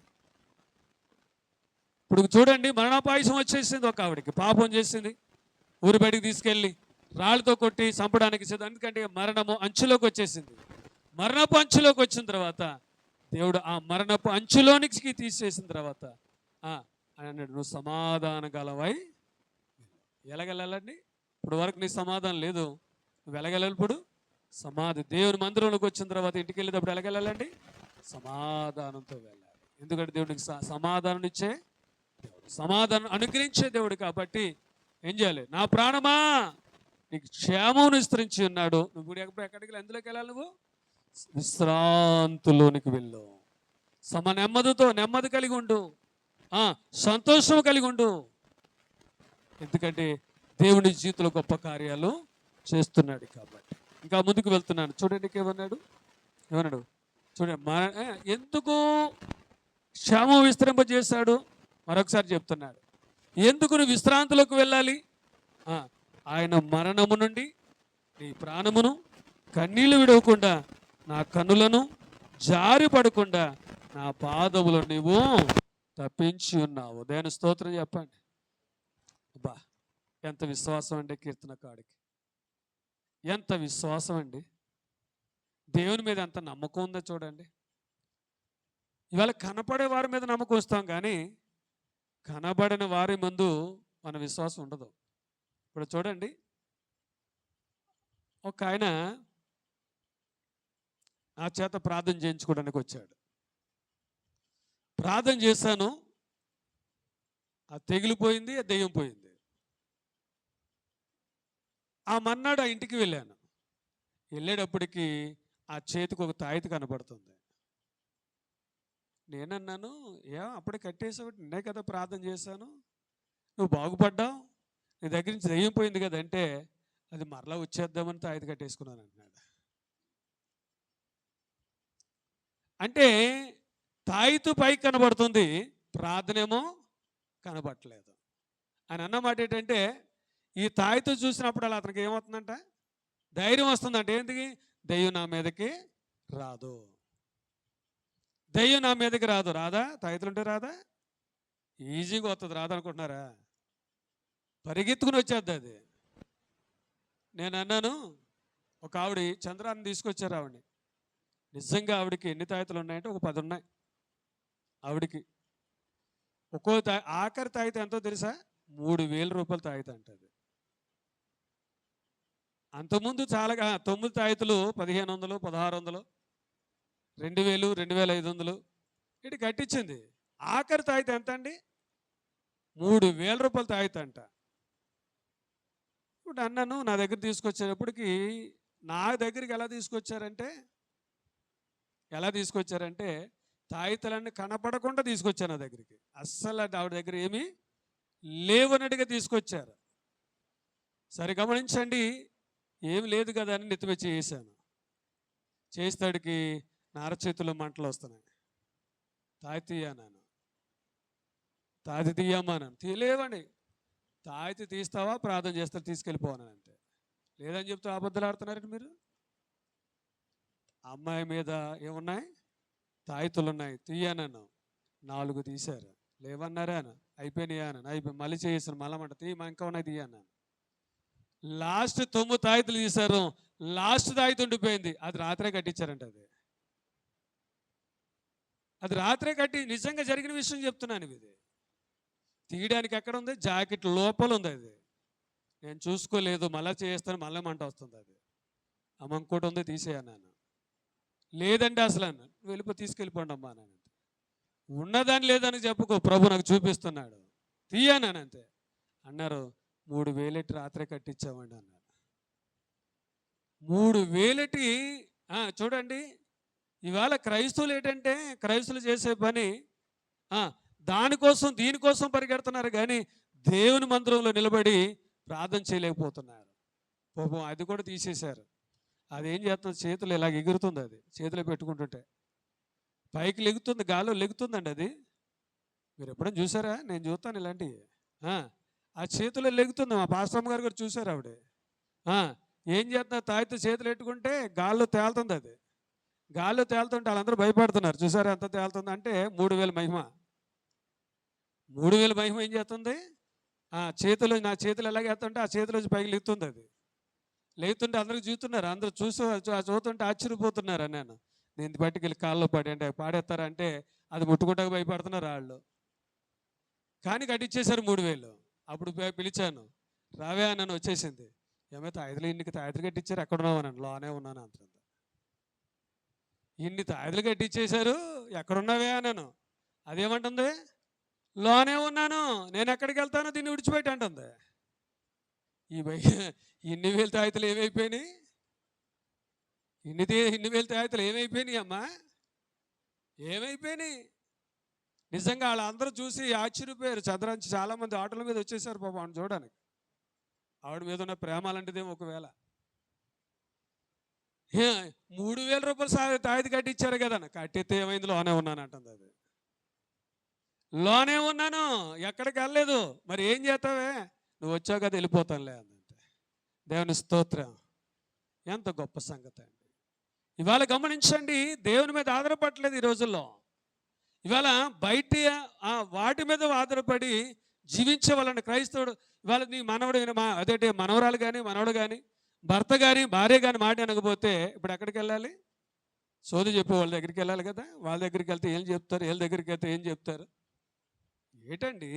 Speaker 1: ఇప్పుడు చూడండి, మరణాపాయసం వచ్చేసింది ఒక ఆవిడికి. పాపం చేసింది, ఊరి బయటికి తీసుకెళ్ళి రాళ్ళతో కొట్టి చంపడానికి సిద్ధం. ఎందుకంటే మరణము అంచులోకి వచ్చేసింది. మరణపు అంచులోకి వచ్చిన తర్వాత దేవుడు ఆ మరణపు అంచులోనికి తీసేసిన తర్వాత అని అన్నాడు, నువ్వు సమాధాన గలవై ఎలాగెళ్ళాలండి? ఇప్పుడు వరకు నీ సమాధానం లేదు, నువ్వు ఎలాగెళ్ళాలి? ఇప్పుడు దేవుని మందిరంలోకి వచ్చిన తర్వాత ఇంటికి వెళ్ళేటప్పుడు ఎలాగెళ్ళాలండి? సమాధానంతో వెళ్ళాలి. ఎందుకంటే దేవుడికి సమాధానం ఇచ్చే దేవుడు, సమాధానం అనుగ్రహించే దేవుడు. కాబట్టి ఏం చేయాలి? నా ప్రాణమా నీకు క్షేమం విస్తరించి ఉన్నాడు. నువ్వు ఎక్కడికి వెళ్ళి ఎందులోకి వెళ్ళాలి? నువ్వు విశ్రాంతిలోనికి వెళ్ళు. నెమ్మది కలిగి ఉండు, సంతోషం కలిగి ఉండు. ఎందుకంటే దేవుని జీవితంలో గొప్ప కార్యాలు చేస్తున్నాడు కాబట్టి. ఇంకా ముందుకు వెళ్తున్నాను. చూడండి ఏమన్నాడు? చూడండి, ఎందుకు క్షేమం విస్తరింపజేశాడు? మరొకసారి చెప్తున్నాడు. ఎందుకు నువ్వు విశ్రాంతిలోకి వెళ్ళాలి? ఆయన మరణము నుండి నీ ప్రాణమును కన్నీళ్లు విడవకుండా, నా కన్నులను జారి పడకుండా నా పాదములు నీవు తప్పించి ఉన్నావు. దేవుని స్తోత్రం చెప్పండి. అబ్బా, ఎంత విశ్వాసం అండి కీర్తనకాడికి. ఎంత విశ్వాసం అండి. దేవుని మీద ఎంత నమ్మకం ఉందో చూడండి. ఇవాళ కనపడే వారి మీద నమ్మకం వస్తాం, కానీ కనబడిన వారి ముందు మన విశ్వాసం ఉండదు. ఇప్పుడు చూడండి, ఒక ఆయన నా చేత ప్రార్థన చేయించుకోవడానికి వచ్చాడు. ప్రార్థన చేశాను, ఆ తెగిలిపోయింది, ఆ దెయ్యం పోయింది. ఆ మన్నాడు ఆ ఇంటికి వెళ్ళాను. వెళ్ళేటప్పటికి ఆ చేతికి ఒక తాయిత కనబడుతుంది. నేనన్నాను, అప్పుడే కట్టేసావు, నిన్నే కదా ప్రార్థన చేశాను, నువ్వు బాగుపడ్డావు, నీ దగ్గర నుంచి దెయ్యం పోయింది కదా అంటే, అది మరలా వచ్చేద్దామని తాయిత కట్టేసుకున్నాను అంటున్నాడు. అంటే తాయితు పైకి కనబడుతుంది, ప్రార్థనేమో కనబడట్లేదు. ఆయన అన్నమాట ఏంటంటే, ఈ తాయితు చూసినప్పుడు అలా అతనికి ఏమవుతుందంట, ధైర్యం వస్తుందంట. ఏంటికి? దెయ్యం నా మీదకి రాదు, దెయ్యం నా మీదకి రాదు. రాదా? తాయితులుంటే రాదా? ఈజీగా వస్తుంది. రాదనుకుంటున్నారా? పరిగెత్తుకుని వచ్చేద్ది అది. నేను అన్నాను, ఒక ఆవిడ చంద్రాన్ని తీసుకొచ్చారు. ఆవిడని నిజంగా ఆవిడకి ఎన్ని తాయితులు ఉన్నాయంటే ఒక 10 ఉన్నాయి ఆవిడికి. ఒక్కో ఆఖరి తాయిత ఎంతో తెలుసా? 3,000 రూపాయలు తాయిత అంటది. అంతకుముందు చాలా 9 తాయితులు 1,500, 1,600, 2,000, 2,500 ఇటు కట్టించింది. ఆఖరి తాయిత ఎంత అండి? 3,000 రూపాయలు తాయిత అంట. ఇప్పుడు అన్నాను, నా దగ్గర తీసుకొచ్చేటప్పటికి, నా దగ్గరికి ఎలా తీసుకొచ్చారంటే తాయితలన్నీ కనపడకుండా తీసుకొచ్చాను నా దగ్గరికి. అస్సలు ఆవిడ దగ్గర ఏమీ లేవన్నట్టుగా తీసుకొచ్చారు. సరే గమనించండి, ఏమి లేదు కదా అని నెత్తిమే చేసాను. చేస్తాడికి నారచేతుల్లో మంటలు వస్తున్నాయి. తాయితీ తీయన్నాను, తాయితీ తీయమ్మన్నాను, తీయలేవండి. తాయితీ తీస్తావా ప్రార్థన చేస్తారు తీసుకెళ్ళిపోవాను అంతే. లేదని చెప్తే అబద్ధాలు ఆడుతున్నారండి మీరు. అమ్మాయి మీద ఏమున్నాయి? తాయితులు ఉన్నాయి, తీయనను. 4 తీశారు. లేవన్నారా? అయిపోయినాయాను. మళ్ళీ చేసాను, మళ్ళమంట ఇంకా ఉన్నాయి తీయన్నాను. లాస్ట్ 9 తాయితులు తీశారు. లాస్ట్ తాయితు ఉండిపోయింది. అది రాత్రే కట్టించారంట. అది రాత్రే కట్టి, నిజంగా జరిగిన విషయం చెప్తున్నాను. ఇది తీయడానికి ఎక్కడ ఉంది? జాకెట్ లోపల ఉంది. అది నేను చూసుకోలేదు, మళ్ళీ చేస్తాను, మళ్ళీ మంట వస్తుంది. అది ఇంకోటి ఉంది, తీసేయన్నాను. లేదండి అసలు అన్న, తీసుకెళ్ళిపోండి అమ్మా అని. ఉన్నదాన్ని లేదని చెప్పుకో, ప్రభు నాకు చూపిస్తున్నాడు, తీయన్నాను అంతే. అన్నారు 3,000 రాత్రే కట్టించామండి అన్నారు. 3,000 చూడండి. ఇవాళ క్రైస్తవులు ఏంటంటే, క్రైస్తవులు చేసే పని దీనికోసం పరిగెడుతున్నారు కానీ దేవుని మందిరంలో నిలబడి ప్రార్థన చేయలేకపోతున్నారు. పాపం అది కూడా తీసేశారు. అదేం చేస్తుంది? చేతులు ఇలాగ ఎగురుతుంది. అది చేతిలో పెట్టుకుంటుంటే పైకి లెగుతుంది, గాల్లో లెగుతుందండి. అది మీరు ఎప్పుడైనా చూసారా? నేను చూస్తాను ఇలాంటివి. ఆ చేతిలో లెగుతుంది. మా పాస్టమ్మ గారు కూడా చూసారు. ఆవిడ ఏం చేస్తున్నారు? తాయితో చేతులు పెట్టుకుంటే గాల్లో తేలుతుంది. అది గాల్లో తేలుతుంటే వాళ్ళందరూ భయపడుతున్నారు. చూసారా ఎంత తేలుతుంది అంటే? 3,000 మహిమ. 3,000 మహిమ ఏం చేస్తుంది? నా చేతులు ఎలాగ వేస్తుంటే ఆ చేతిలో పైకి లెగుతుంది. అది లేతుంటే అందరికి చూస్తున్నారు. అందరూ చూస్తుంటే ఆశ్చర్యపోతున్నారు. నేను పట్టుకెళ్ళి కాల్లో అంటే పాడేస్తారంటే అది ముట్టుకుంటా భయపడుతున్నారు వాళ్ళు. కానీ కట్టించేశారు 3,000. అప్పుడు పిలిచాను, రావే అన్నాను. వచ్చేసింది. ఏమైతే ఇన్నికి తాయితులు కట్టించారు, ఎక్కడున్నావు అన్నాను. లోనే ఉన్నాను అంటుంది. ఇన్ని తాయితులు కట్టించేశారు, ఎక్కడున్నావే అన్నాను. అదేమంటుంది? లోనే ఉన్నాను, నేను ఎక్కడికి వెళ్తానో దీన్ని విడిచిపెట్టి అంటుంది. ఇన్ని వేలు తాయితులు ఏమైపోయినాయి? ఇన్ని వేలు తాయితులు ఏమైపోయినాయి అమ్మా? ఏమైపోయినాయి? నిజంగా వాళ్ళందరూ చూసి ఆశ్చర్యపోయారు. చంద్రాంచి చాలామంది ఆటోల మీద వచ్చేసారు పాపం ఆవిడ చూడడానికి. ఆవిడ మీద ఉన్న ప్రేమ అలాంటిదేమో. ఒకవేళ 3,000 రూపాయలు తాయితీ కట్టించారు కదా, కట్టితే ఏమైంది? లోనే ఉన్నాను అంటుంది. అది లోనే ఉన్నాను, ఎక్కడికి వెళ్ళలేదు. మరి ఏం చేస్తావే? నువ్వు వచ్చావు కదా, వెళ్ళిపోతానులే అందంటే. దేవుని స్తోత్రం. ఎంత గొప్ప సంగతి అండి. ఇవాళ గమనించండి, దేవుని మీద ఆధారపడలేదు ఈ రోజుల్లో. ఇవాళ బయట వాటి మీద ఆధారపడి జీవించే వాళ్ళని క్రైస్తవుడు. ఇవాళ నీ మనవరాలు కానీ మనవడు కానీ భర్త కానీ భార్య కానీ మాట అనకపోతే ఇప్పుడు ఎక్కడికి వెళ్ళాలి? సోది చెప్పే వాళ్ళ దగ్గరికి వెళ్ళాలి కదా. వాళ్ళ దగ్గరికి వెళ్తే ఏం చెప్తారు? వీళ్ళ దగ్గరికి వెళ్తే ఏం చెప్తారు? ఏంటండి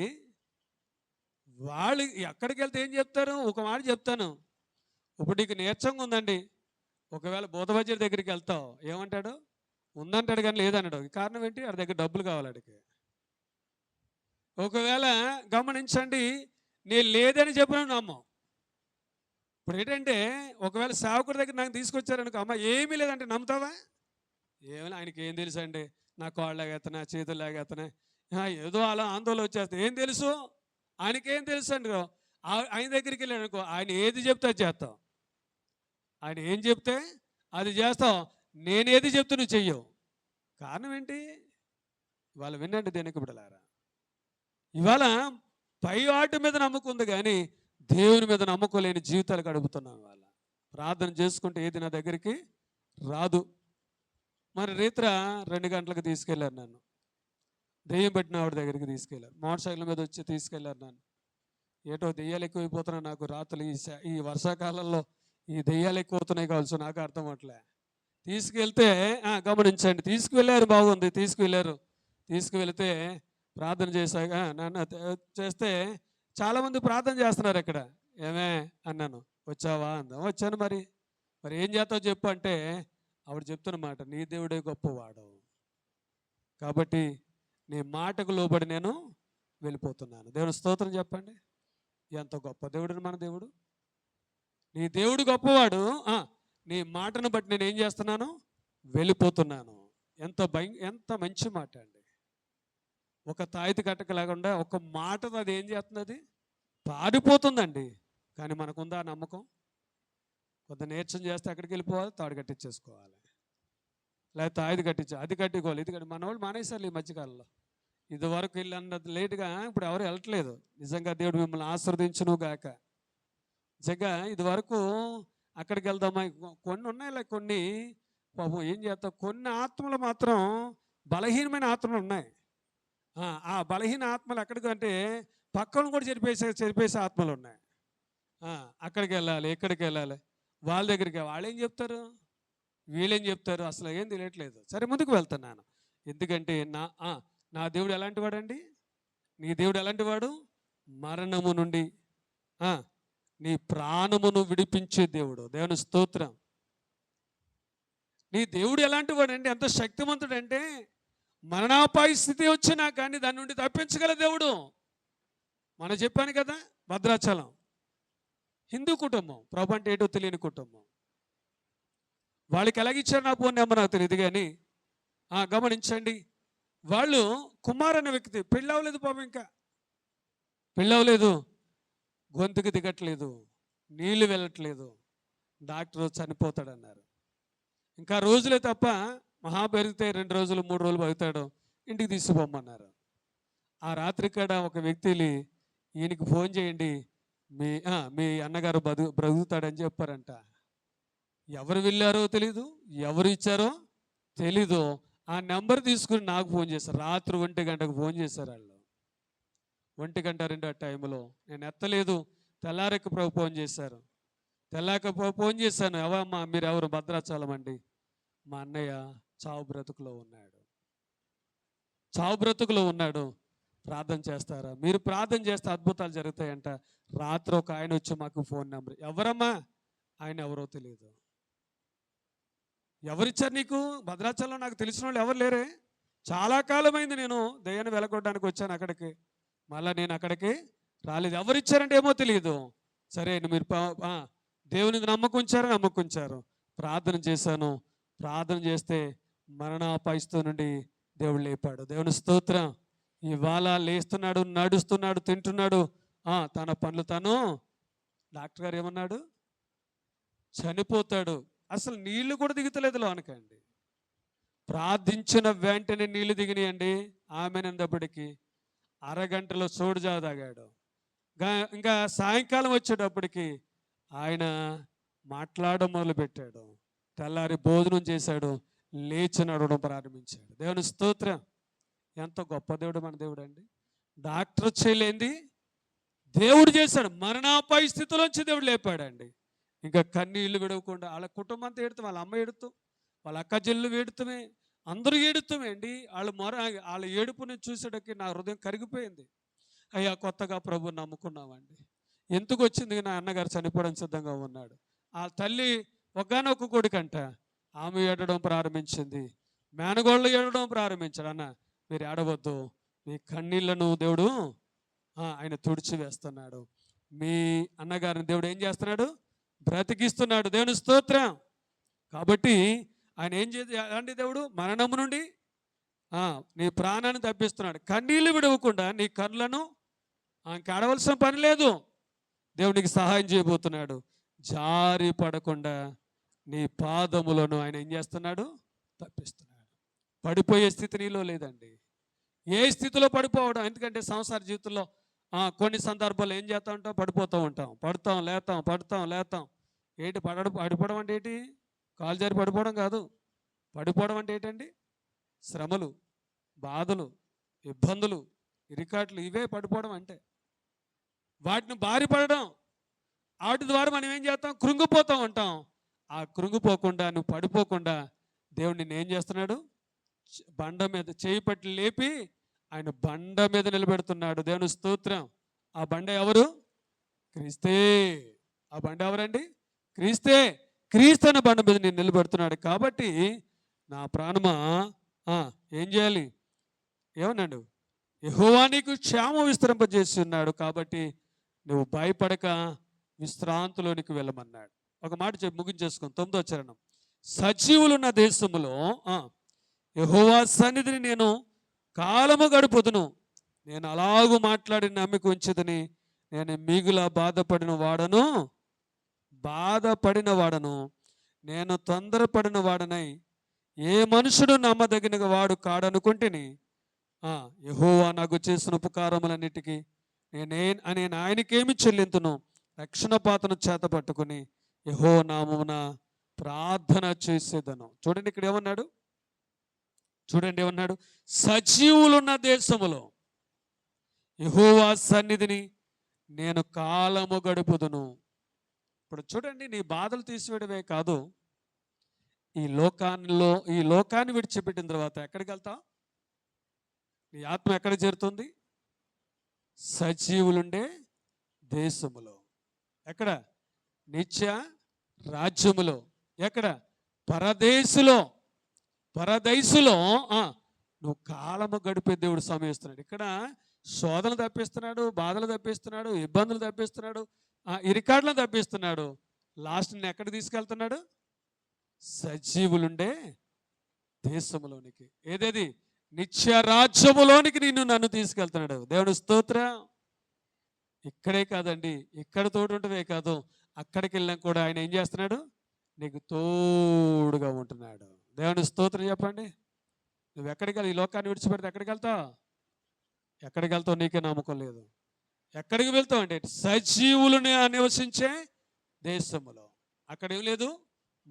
Speaker 1: వాళ్ళు ఎక్కడికి వెళ్తే ఏం చెప్తారు? ఒక మాట చెప్తాను. ఇప్పుడు నీకు నీరసంగా ఉందండి, ఒకవేళ బోధవైద్యుడి దగ్గరికి వెళ్తావు, ఏమంటాడు? ఉందంటాడు కానీ లేదన్నాడు. కారణం ఏంటి? వాడి దగ్గర డబ్బులు కావాలి వాడికి. ఒకవేళ గమనించండి, నేను లేదని చెప్పిన నమ్మం. ఇప్పుడు ఏంటంటే, ఒకవేళ సేవకుడి దగ్గర నాకు తీసుకొచ్చారనుకో, అమ్మ ఏమీ లేదంటే నమ్ముతావా? ఏమైనా ఆయనకి ఏం తెలుసు అండి, నా కాళ్ళు లాగేస్తున్నా, చేతులు లాగేస్తున్నాయి, ఏదో అలా ఆందోళన వచ్చేస్తాయి, ఏం తెలుసు? ఆయనకేం తెలుసు అండి? ఆయన దగ్గరికి వెళ్ళాడు అనుకో, ఆయన ఏది చెప్తే అది చేస్తాం. ఆయన ఏం చెప్తే అది చేస్తాం. నేనేది చెప్తే నువ్వు చెయ్యవు. కారణం ఏంటి? ఇవాళ వినండి దేనికి బిడ్డలారా, ఇవాళ పై వాటి మీద నమ్మకం ఉంది కానీ దేవుని మీద నమ్మకం లేని జీవితాలు గడుపుతున్నాం. ఇవాళ ప్రార్థన చేసుకుంటే ఏది నా దగ్గరికి రాదు. మరి రీత్ర 2 గంటలకు తీసుకెళ్లారు నన్ను, దెయ్యం పెట్టిన ఆవిడ దగ్గరికి తీసుకెళ్లారు. మోటార్ సైకిల్ మీద వచ్చి తీసుకెళ్లారు నన్ను. ఏటో దెయ్యాలు ఎక్కువైపోతున్నాయి నాకు. రాత్రులు ఈ వర్షాకాలంలో ఈ దెయ్యాలు ఎక్కువవుతున్నాయి కావచ్చు, నాకు అర్థం అవట్లే. తీసుకెళ్తే గమనించండి, తీసుకువెళ్ళారు, బాగుంది, తీసుకువెళ్తే ప్రార్థన చేశాక నన్ను చేస్తే చాలామంది ప్రార్థన చేస్తున్నారు ఇక్కడ. ఏమే అన్నాను. వచ్చావా అందాం. వచ్చాను. మరి ఏం చేస్తావు చెప్పు అంటే ఆవిడ చెప్తున్నమాట, నీ దేవుడే గొప్పవాడు కాబట్టి నీ మాటకు లోబడి నేను వెళ్ళిపోతున్నాను. దేవుని స్తోత్రం చెప్పండి. ఎంత గొప్ప దేవుడు మన దేవుడు. నీ దేవుడు గొప్పవాడు, నీ మాటను బట్టి నేను ఏం చేస్తున్నాను? వెళ్ళిపోతున్నాను. ఎంత మంచి మాట అండి. ఒక తాయితి కట్టక లేకుండా ఒక మాటతో అది ఏం చేస్తుంది? అది పారిపోతుందండి. కానీ మనకుందా నమ్మకం? కొంత నేర్చం చేస్తే అక్కడికి వెళ్ళిపోవాలి, తాడు కట్టించేసుకోవాలి, లేకపోతే తాయిది అది కట్టుకోవాలి, ఇది మన వాళ్ళు మానేశారు ఈ మధ్యకాలంలో. ఇది వరకు వెళ్ళన్నది లేటుగా ఇప్పుడు ఎవరు వెళ్ళట్లేదు. నిజంగా దేవుడు మిమ్మల్ని ఆశీర్వదించును గాక. నిజంగా ఇది వరకు అక్కడికి వెళ్దామా, కొన్ని ఉన్నాయి, కొన్ని పాపం ఏం చేస్తాం, కొన్ని ఆత్మలు మాత్రం బలహీనమైన ఆత్మలు ఉన్నాయి. ఆ బలహీన ఆత్మలు ఎక్కడికంటే పక్కన కూడా చెరిపేసే ఆత్మలు ఉన్నాయి. అక్కడికి వెళ్ళాలి, ఎక్కడికి వెళ్ళాలి, వాళ్ళ దగ్గరికి. వాళ్ళు ఏం చెప్తారు, వీళ్ళేం చెప్తారు, అసలు ఏం తెలియట్లేదు. సరే ముందుకు వెళ్తున్నాను. ఎందుకంటే నా దేవుడు ఎలాంటి వాడండి? నీ దేవుడు ఎలాంటి వాడు? మరణము నుండి నీ ప్రాణమును విడిపించే దేవుడు. దేవుని స్తోత్రం. నీ దేవుడు ఎలాంటి వాడండి? ఎంత శక్తివంతుడంటే మరణాపాయ స్థితి వచ్చినా కానీ దాని నుండి తప్పించగల దేవుడు. మనం చెప్పాను కదా, భద్రాచలం హిందూ కుటుంబం, ప్రభు అంటే ఏటో తెలియని కుటుంబం. వాళ్ళకి ఎలాగిచ్చారు నా ఫోన్ నెంబర్ నాకు తెలియదు కానీ గమనించండి, వాళ్ళు కుమార్ అనే వ్యక్తి పెళ్ళవలేదు, పాపం ఇంకా పెళ్ళవలేదు, గొంతుకు దిగట్లేదు, నీళ్లు వెళ్ళట్లేదు, డాక్టర్ చనిపోతాడన్నారు. ఇంకా రోజులే తప్ప మహా పెరిగితే 2 రోజులు 3 రోజులు బతుకుతాడు, ఇంటికి తీసుకుపోమన్నారు. ఆ రాత్రి కాడ ఒక వ్యక్తిని ఈయనకి ఫోన్ చేయండి, మీ అన్నగారు బ్రతుకుతాడని చెప్పారంట. ఎవరు వెళ్ళారో తెలీదు, ఎవరు ఇచ్చారో తెలీదు. ఆ నెంబర్ తీసుకుని నాకు ఫోన్ చేశారు. రాత్రి 1 గంటకు ఫోన్ చేశారు వాళ్ళు. 1 గంట 2 ఆ టైంలో నేను ఎత్తలేదు. తెల్లారెక్క ప్రభు ఫోన్ చేశారు. తెల్లాక ఫోన్ చేశాను, ఎవరమ్మా మీరు ఎవరు? భద్రాచలం అండి. మా అన్నయ్య చావు బ్రతుకులో ఉన్నాడు, ప్రార్థన చేస్తారా? మీరు ప్రార్థన చేస్తే అద్భుతాలు జరుగుతాయంట. రాత్రి ఒక ఆయన వచ్చి మాకు ఫోన్ నెంబర్, ఎవరమ్మా? ఆయన ఎవరో తెలియదు. ఎవరిచ్చారు నీకు? భద్రాచలంలో నాకు తెలిసిన వాళ్ళు ఎవరు లేరే. చాలా కాలమైంది నేను దయ్యాన్ని వెలగొట్టడానికి వచ్చాను అక్కడికి, మళ్ళీ నేను అక్కడికి రాలేదు. ఎవరిచ్చారంటే ఏమో తెలియదు. సరే మీరు దేవునికి నమ్మకుంచారు. ప్రార్థన చేశాను. ప్రార్థన చేస్తే మరణాపాయస్థితి నుండి దేవుడు లేపాడు. దేవుని స్తోత్రం. ఇవాళ లేస్తున్నాడు, నడుస్తున్నాడు, తింటున్నాడు, తన పనులు తను. డాక్టర్ గారు ఏమన్నాడు? చనిపోతాడు. అసలు నీళ్లు కూడా దిగుతలేదు లోనకండి. ప్రార్థించిన వెంటనే నీళ్లు దిగినాయండి. ఆమెనందప్పటికి అరగంటలో సోడుజావ తాగాడు. ఇంకా సాయంకాలం వచ్చేటప్పటికి ఆయన మాట్లాడడం మొదలుపెట్టాడు. తెల్లారి భోజనం చేశాడు, లేచి నడవడం ప్రారంభించాడు. దేవుని స్తోత్రం. ఎంత గొప్ప దేవుడు మన దేవుడు అండి. డాక్టర్ చేయలేంది దేవుడు చేశాడు. మరణాపాయ స్థితిలోంచి దేవుడు లేపాడండి. ఇంకా కన్నీళ్ళు విడవకుండా వాళ్ళ కుటుంబం అంతా ఏడుతాం, వాళ్ళ అమ్మ ఏడుతూ, వాళ్ళ అక్క చెల్లు ఏడుతామే, అందరూ ఏడుతామే అండి. వాళ్ళ ఏడుపుని చూసేటకి నా హృదయం కరిగిపోయింది. అయ్యా కొత్తగా ప్రభు నమ్ముకున్నామండి, ఎందుకు వచ్చింది, నా అన్నగారు చనిపోవడం సిద్ధంగా ఉన్నాడు. ఆ తల్లి ఒక్కగానొక్క కొడుకంట, ఆమె ఏడవడం ప్రారంభించింది, మేనగోళ్ళు ఏడవడం ప్రారంభించాడు. అన్న మీరు ఏడవద్దు, మీ కన్నీళ్లను దేవుడు ఆయన తుడిచి వేస్తున్నాడు. మీ అన్నగారిని దేవుడు ఏం చేస్తున్నాడు, బ్రతికిస్తున్నాడు. దేవుని స్తోత్రం. కాబట్టి ఆయన ఏం చేయాలండి, దేవుడు మరణము నుండి నీ ప్రాణాన్ని తప్పిస్తున్నాడు. కన్నీళ్లు విడవకుండా నీ కన్నులను ఆడవలసిన పని లేదు. దేవునికి సహాయం చేయబోతున్నాడు. జారి పడకుండా నీ పాదములను ఆయన ఏం చేస్తున్నాడు, తప్పిస్తున్నాడు. పడిపోయే స్థితి నీలో లేదండి. ఏ స్థితిలో పడిపోవడం, ఎందుకంటే సంసార జీవితంలో కొన్ని సందర్భాల్లో ఏం చేస్తూ ఉంటాం, పడిపోతూ ఉంటాం, పడతాం లేతాం, పడతాం లేతాం. ఏంటి పడిపోవడం అంటే ఏంటి, కాలు జారి పడిపోవడం కాదు. పడిపోవడం అంటే ఏంటండి, శ్రమలు, బాధలు, ఇబ్బందులు, ఇరికాట్లు, ఇవే పడిపోవడం అంటే. వాటిని బారిపడడం, వాటి ద్వారా మనం ఏం చేస్తాం, కృంగిపోతూ ఉంటాం. ఆ కృంగిపోకుండా, నువ్వు పడిపోకుండా దేవుడు నిన్ను ఏం చేస్తున్నాడు, బండ మీద చేయి పట్టి లేపి ఆయన బండ మీద నిలబెడుతున్నాడు. దేవుని స్తోత్రం. ఆ బండ ఎవరు, క్రీస్తే. ఆ బండ ఎవరండి, క్రీస్తే. క్రీస్తు అనే బండ మీద నేను నిలబెడుతున్నాడు. కాబట్టి నా ప్రాణమా ఏం చేయాలి, ఏమన్నాడు, యెహోవా నీకు క్షేమం విస్తరింపజేసి ఉన్నాడు, కాబట్టి నువ్వు భయపడక విశ్రాంతిలోనికి వెళ్ళమన్నాడు. ఒక మాట చెప్పి ముగించేసుకొని 9వ చరణం. సజీవులున్న దేశములో యెహోవా సన్నిధిని నేను కాలము గడుపుదును, నేను అలాగూ మాట్లాడి నమ్మిక ఉంచుదని, నేను మిగుల బాధపడిన వాడను, నేను తొందరపడిన వాడనై ఏ మనుషుడు నమ్మదగిన వాడు కాడనుకుంటేని, యెహోవా నాకు చేసిన ఉపకారములన్నిటికీ నేను ఆయనకేమి చెల్లింతును, రక్షణ పాత్రను చేత పట్టుకుని యెహోవా నామమున ప్రార్థన చేసేదను. చూడండి ఇక్కడ ఏమన్నాడు, చూడండి ఏమన్నాడు, సజీవులున్న దేశములో యెహోవా సన్నిధిని నేను కాలము గడుపుదును. ఇప్పుడు చూడండి, నీ బాధలు తీసివేయడమే కాదు, ఈ లోకాన్ని విడిచిపెట్టిన తర్వాత ఎక్కడికి వెళ్తావు, నీ ఆత్మ ఎక్కడ చేరుతుంది, సజీవులుండే దేశములో. ఎక్కడ, నిత్య రాజ్యములో. ఎక్కడ, పరదేశులో నువ్వు కాలము గడిపే దేవుడు సమయిస్తున్నాడు. ఇక్కడ శోధనలు తప్పిస్తున్నాడు, బాధలు తప్పిస్తున్నాడు, ఇబ్బందులు తప్పిస్తున్నాడు, ఇరికాడ్లను తప్పిస్తున్నాడు. లాస్ట్ నిన్ను ఎక్కడ తీసుకెళ్తున్నాడు, సజీవులుండే దేశములోనికి. ఏదేది, నిత్య రాజ్యములోనికి నన్ను తీసుకెళ్తున్నాడు. దేవుని స్తోత్రం. ఇక్కడే కాదండి, ఇక్కడ తోడు ఉంటమే కాదు, అక్కడికి వెళ్ళినా కూడా ఆయన ఏం చేస్తున్నాడు, నీకు తోడుగా ఉంటున్నాడు. దేవుని స్తోత్రం. చెప్పండి, నువ్వు ఎక్కడికి వెళ్ళి, ఈ లోకాన్ని విడిచిపెడితే ఎక్కడికి వెళ్తావు, నీకే నమ్మకం లేదు. ఎక్కడికి వెళ్తావు అంటే సజీవులని నివసించే దేశములో. అక్కడేం లేదు,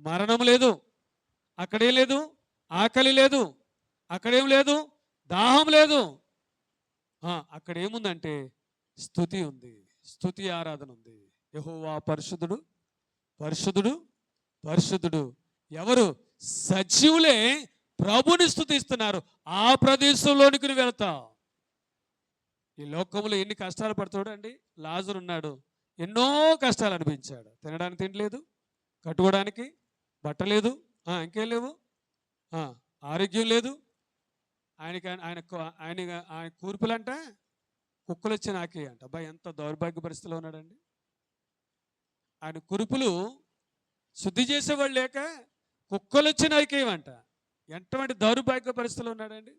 Speaker 1: మరణం లేదు, అక్కడేం లేదు, ఆకలి లేదు, అక్కడేం లేదు, దాహం లేదు. అక్కడ ఏముందంటే స్తుతి ఉంది, స్తుతి ఆరాధన ఉంది. యెహోవా పరిశుద్ధుడు, పరిశుద్ధుడు, పరిశుద్ధుడు. ఎవరు, సజీవులే ప్రభుని స్తుతిస్తున్నారు. ఆ ప్రదేశంలోనికి నువ్వు వెళ్తావు. ఈ లోకంలో ఎన్ని కష్టాలు పడతాడు అండి. లాజరు ఉన్నాడు, ఎన్నో కష్టాలు అనిపించాడు. తినడానికి తిండి లేదు, కట్టుకోవడానికి బట్ట లేదు, ఇంకేం లేవు, ఆరోగ్యం లేదు. ఆయన కూర్పులంట కుక్కలు వచ్చి నాకే అంట. అబ్బాయి ఎంత దౌర్భాగ్య పరిస్థితిలో ఉన్నాడండి. ఆయన కురుపులు శుద్ధి చేసేవాళ్ళు లేక కుక్కలు వచ్చి నాకేమంట. ఎంతమంది దౌర్భాగ్య పరిస్థితిలో ఉన్నాడండి.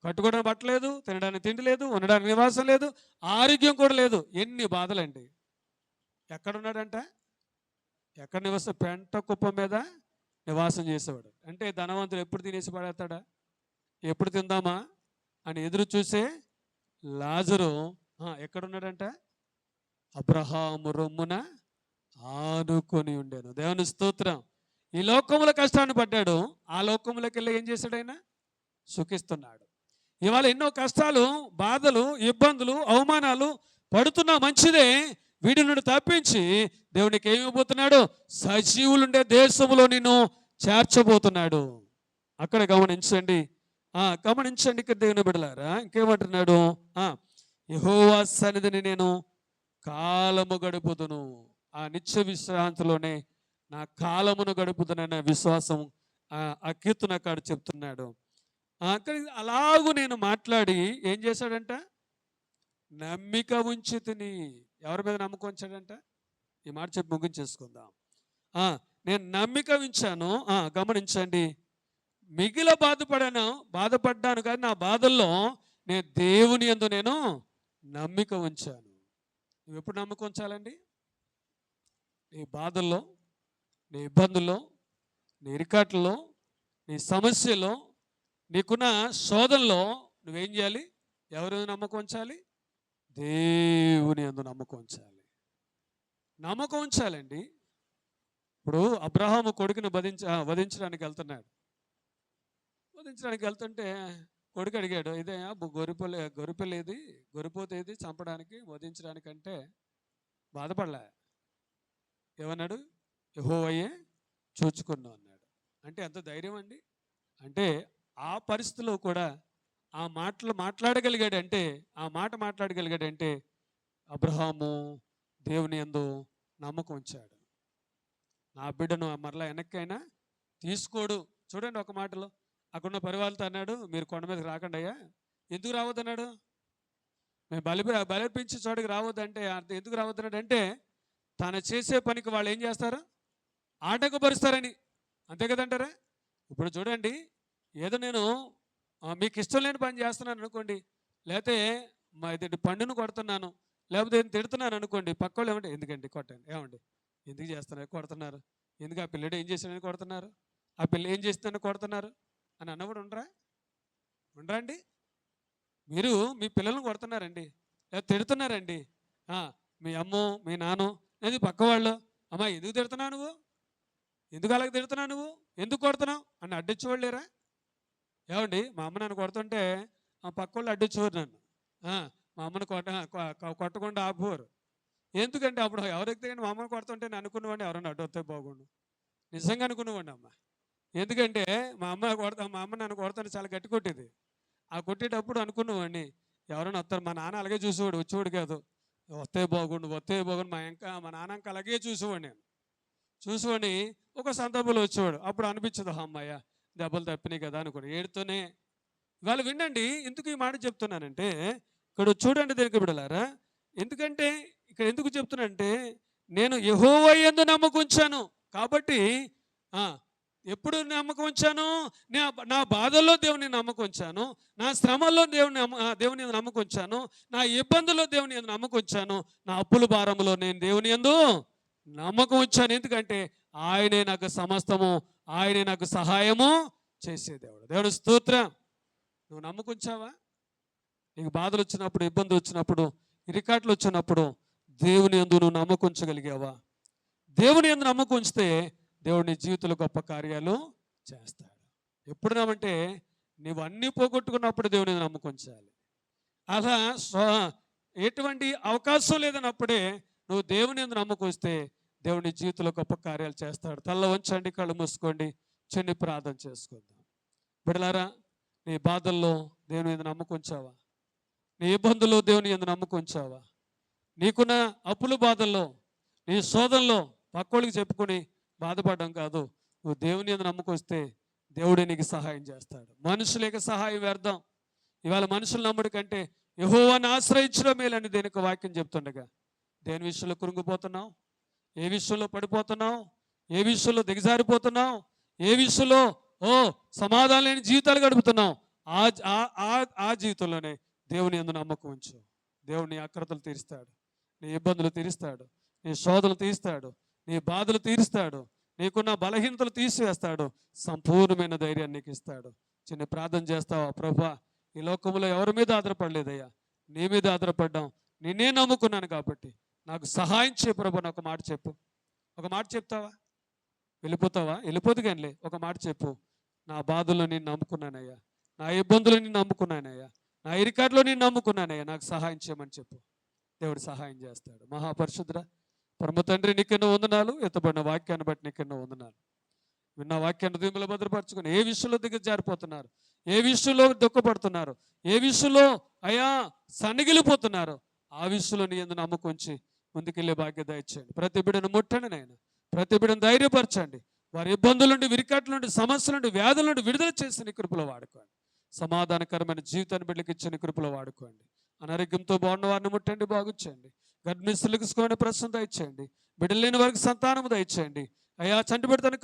Speaker 1: కట్టుకోవడానికి బట్టలేదు, తినడానికి తిండి లేదు, ఉండడానికి నివాసం లేదు, ఆరోగ్యం కూడా లేదు. ఎన్ని బాధలండి. ఎక్కడున్నాడంట, ఎక్కడ నివాసం, పెంట కుప్ప మీద నివాసం చేసేవాడు. అంటే ధనవంతుడు ఎప్పుడు తినేసి పడేస్తాడా, ఎప్పుడు తిందామా అని ఎదురు చూసే లాజరు ఎక్కడున్నాడంట, అబ్రహాము రొమ్మున ఆనుకొని ఉండేను. దేవుని స్తోత్రం. ఈ లోకముల కష్టాన్ని పడ్డాడు, ఆ లోకములకి వెళ్ళి ఏం చేశాడు, ఆయన సుఖిస్తున్నాడు. ఇవాళ ఎన్నో కష్టాలు, బాధలు, ఇబ్బందులు, అవమానాలు పడుతున్నా మంచిదే. వీడి నుండి తప్పించి దేవునికి ఏమి ఇవ్వబోతున్నాడు, సజీవులుండే దేశంలో నిన్ను చేర్చబోతున్నాడు. అక్కడ గమనించండి, గమనించండి. ఇక్కడ దేవుని బిడ్డలారా ఇంకేమంటున్నాడు, యెహోవా సన్నిధిని నేను కాలము గడుపుదును. ఆ నిత్య విశ్రాంతిలోనే నా కాలమును గడుపుదుననే విశ్వాసం ఆ కీర్తనకాడు చెప్తున్నాడు. కానీ అలాగూ నేను మాట్లాడి ఏం చేశాడంట? నమ్మిక ఉంచితిని. ఎవరి మీద నమ్మకం ఉంచాడంట? ఈ మాట చెప్పి ముగించేసుకుందాం. నేను నమ్మిక ఉంచాను. గమనించండి, మిగిల బాధపడ్డాను కానీ నా బాధల్లో నేను దేవుని యందు నేను నమ్మిక ఉంచాను. నువ్వు ఎప్పుడు నమ్మకం ఉంచాలండి? నీ బాధల్లో, నీ ఇబ్బందుల్లో, నీ ఇరికాట్లలో, నీ సమస్యలో, నీకున్న శోధనలో నువ్వేం చేయాలి? ఎవరి మీద నమ్మకం ఉంచాలి? దేవుని యందు నమ్మకం ఉంచాలి. నమ్మకం ఉంచాలండి. ఇప్పుడు అబ్రహాము కొడుకుని వధించడానికి వెళ్తుంటే కొడుకు అడిగాడు, ఇదే గొరిపోతేది చంపడానికి వధించడానికంటే బాధపడలే. ఏమన్నాడు? యెహోవాయే చూచుకున్నావు అన్నాడు. అంటే ఎంత ధైర్యం అండి! అంటే ఆ పరిస్థితిలో కూడా ఆ మాట్లాడగలిగాడంటే అబ్రహాము దేవుని యందు నమ్మకం ఉంచాడు. నా బిడ్డను మరలా వెనక్కైనా తీసుకోడు. చూడండి, ఒక మాటలో అక్కడున్న పరివాళ్ళతో అన్నాడు, మీరు కొండ మీదకి రాకండి అయ్యా. ఎందుకు రావద్దన్నాడు? మేము బలిపించి చోటుకి రావద్దంటే ఎందుకు రావద్దన్నాడు అంటే, తను చేసే పనికి వాళ్ళు ఏం చేస్తారు? ఆటంకపరుస్తారని. అంతే కదంటారా? ఇప్పుడు చూడండి, ఏదో నేను మీకు ఇష్టం లేని పని చేస్తున్నాను అనుకోండి, లేకపోతే ఇది పండును కొడుతున్నాను, లేకపోతే నేను తిడుతున్నాను అనుకోండి, పక్క వాళ్ళు ఏమంటే ఎందుకండి కొట్టండి, ఏమండి ఎందుకు చేస్తున్నారు కొడుతున్నారు, ఎందుకు ఆ పిల్లడు ఏం చేశాడని కొడుతున్నారు, ఆ పిల్ల ఏం చేస్తుందని కొడుతున్నారు అని అన్నప్పుడు ఉండరా అండి? మీరు మీ పిల్లలను కొడుతున్నారండి, లేదా తిడుతున్నారండి, మీ అమ్మో మీ నాన్నో లేదు పక్క వాళ్ళు, అమ్మా ఎందుకు తిడుతున్నావు నువ్వు, ఎందుకు అలాగే తిడుతున్నావు నువ్వు, ఎందుకు కొడుతున్నావు అని అడ్డించేవాళ్ళు లేరా? ఏమండి, మా అమ్మ నన్ను కొడుతుంటే పక్క వాళ్ళు అడ్డించేవారు నన్ను. మా అమ్మను కొట్టకుండా ఆపుకోరు. ఎందుకంటే అప్పుడు ఎవరైతే కానీ మా అమ్మను కొడుతుంటే నేను అనుకునేవాడిని, ఎవరైనా అడ్డొస్తే బాగుండు, నిజంగా అనుకునేవాడిని అమ్మ. ఎందుకంటే మా అమ్మ నన్ను కొడుతుంటే చాలా గట్టి కొట్టేది. ఆ కొట్టేటప్పుడు అనుకునేవాడిని, ఎవరైనా వస్తారు, మా నాన్న అలాగే వచ్చేవాడు కాదు, వస్తే బాగుండు మా నాన్న అలాగే చూసేవాడిని ఒక సందర్భంలో వచ్చేవాడు. అప్పుడు అనిపించదు, అమ్మాయ్య దెబ్బలు తప్పినాయి కదా అనుకోండి, ఏడుతూనే. ఇవాళ వినండి, ఎందుకు ఈ మాట చెప్తున్నానంటే, ఇక్కడ చూడండి దీనికి బిడ్డలారా, ఎందుకంటే ఇక్కడ ఎందుకు చెప్తున్నానంటే, నేను యెహోవా యందు నమ్మకం ఉంచాను కాబట్టి, ఎప్పుడు నమ్మకం ఉంచాను? నా బాధల్లో దేవుని నమ్మకం ఉంచాను, నా శ్రమల్లో దేవుని నమ్మకం ఉంచాను, నా ఇబ్బందుల్లో దేవుని యందు నమ్మకం ఉంచాను, నా అప్పుల భారంలో నేను దేవుని యందు నమ్మకం ఉంచాను. ఎందుకంటే ఆయనే నాకు సమస్తము, ఆయనే నాకు సహాయము చేసే దేవుడు. దేవుడు స్తోత్రం. నువ్వు నమ్మకం ఉంచావా? నీకు బాధలు వచ్చినప్పుడు, ఇబ్బంది వచ్చినప్పుడు, ఇరికాట్లు వచ్చినప్పుడు దేవుని యందు నువ్వు నమ్మకం ఉంచగలిగావా? దేవుని యందు నమ్మకం ఉంచితే దేవుడు నీ జీవితంలో గొప్ప కార్యాలు చేస్తాడు. ఎప్పుడు నమ్మంటే నువ్వు అన్నీ పోగొట్టుకున్నప్పుడు దేవుని యందు నమ్మకం ఉంచాలి. అలా ఎటువంటి అవకాశం లేదన్నప్పుడే నువ్వు దేవుని యందు నమ్మకం వస్తే దేవుడు నీ జీవితంలో గొప్ప కార్యాలు చేస్తాడు. తల్ల వంచండి, కళ్ళు మూసుకోండి, చిన్న ప్రార్థన చేసుకుందాం. బిడ్డలారా, నీ బాధల్లో దేవుని యందు నమ్మకం ఉంచావా? నీ ఇబ్బందుల్లో దేవుని యందు నమ్మకం ఉంచావా? నీకున్న అప్పుల బాధల్లో, నీ శోధనలో పక్కోళ్ళకి చెప్పుకొని బాధపడడం కాదు, నువ్వు దేవుని యందు నమ్మకం వస్తే దేవుడే నీకు సహాయం చేస్తాడు. మనుషులేక సహాయం వ్యర్థం. ఇవాళ మనుషులు నమ్ముడు కంటే యెహోవాను ఆశ్రయించడం మేలని దేనికి వాక్యం చెప్తుండగా, దేని విషయంలో కృంగిపోతున్నావు? ఏ విషయంలో పడిపోతున్నావు? ఏ విషయంలో దిగజారిపోతున్నావు? ఏ విషయంలో సమాధానం లేని జీవితాలు గడుపుతున్నావు? ఆ జీవితంలోనే దేవుని యందు నమ్మకం ఉంచు. దేవుని ఆక్రతలు తీరుస్తాడు, నీ ఇబ్బందులు తీరుస్తాడు, నీ శోధనలు తీరుస్తాడు, నీ బాధలు తీరుస్తాడు, నీకున్న బలహీనతలు తీసివేస్తాడు, సంపూర్ణమైన ధైర్యాన్ని నీకు ఇస్తాడు. చిన్న ప్రార్థన చేస్తావా? ప్రభువా, ఈ లోకంలో ఎవరి మీద ఆధారపడలేదయ్యా, నీ మీద ఆధారపడ్డాం, నిన్నే నమ్ముకున్నాను కాబట్టి నాకు సహాయం చేయ ప్రభు. ఒక మాట చెప్పు. ఒక మాట చెప్తావా? వెళ్ళిపోతావా? వెళ్ళిపోదు కానీ ఒక మాట చెప్పు. నా బాధల్లో నేను నమ్ముకున్నానయ్యా, నా ఇబ్బందులు నేను నమ్ముకున్నానయ్యా, నా ఇరికాట్లో నేను నమ్ముకున్నానయ్యా, నాకు సహాయం చేయమని చెప్పు. దేవుడు సహాయం చేస్తాడు. మహాపరిశుద్ధుడా పరమ తండ్రి, నీకెన్నో వందనాలు. ఎత్తబడిన వాక్యాన్ని బట్టి నీకెన్నో వందనాలు. విన్న వాక్యాన్ని హృదయంలో భద్రపరచుకుని ఏ విషయంలో దిగజారిపోతున్నారు, ఏ విషయంలో దుఃఖపడుతున్నారు, ఏ విషయంలో అయా సన్నగిలిపోతున్నారో ఆ విషయంలో నీ యందు నమ్మకం ఉంచి ముందుకెళ్ళే బాధ్యత ఇచ్చేయండి. ప్రతి బిడ్డను ముట్టండి నాయన, ప్రతి బిడ్డను ధైర్యపరచండి. వారి ఇబ్బందుల నుండి, విరికట్ల నుండి, సమస్యల నుండి, వ్యాధుల నుండి విడుదల చేసి నీ కృపలో వాడుకోండి. సమాధానకరమైన జీవితాన్ని బిడ్డలకు ఇచ్చి నీ కృపలో వాడుకోండి. అనారోగ్యంతో బాగున్న వారిని ముట్టండి, బాగుచ్చేయండి. గర్భిణీస్తులకు సుఖమైన ప్రశ్న దయచేయండి. బిడ్డలు లేని వారికి సంతానము దయచేయండి. అయ్యా చంటి పెడతాను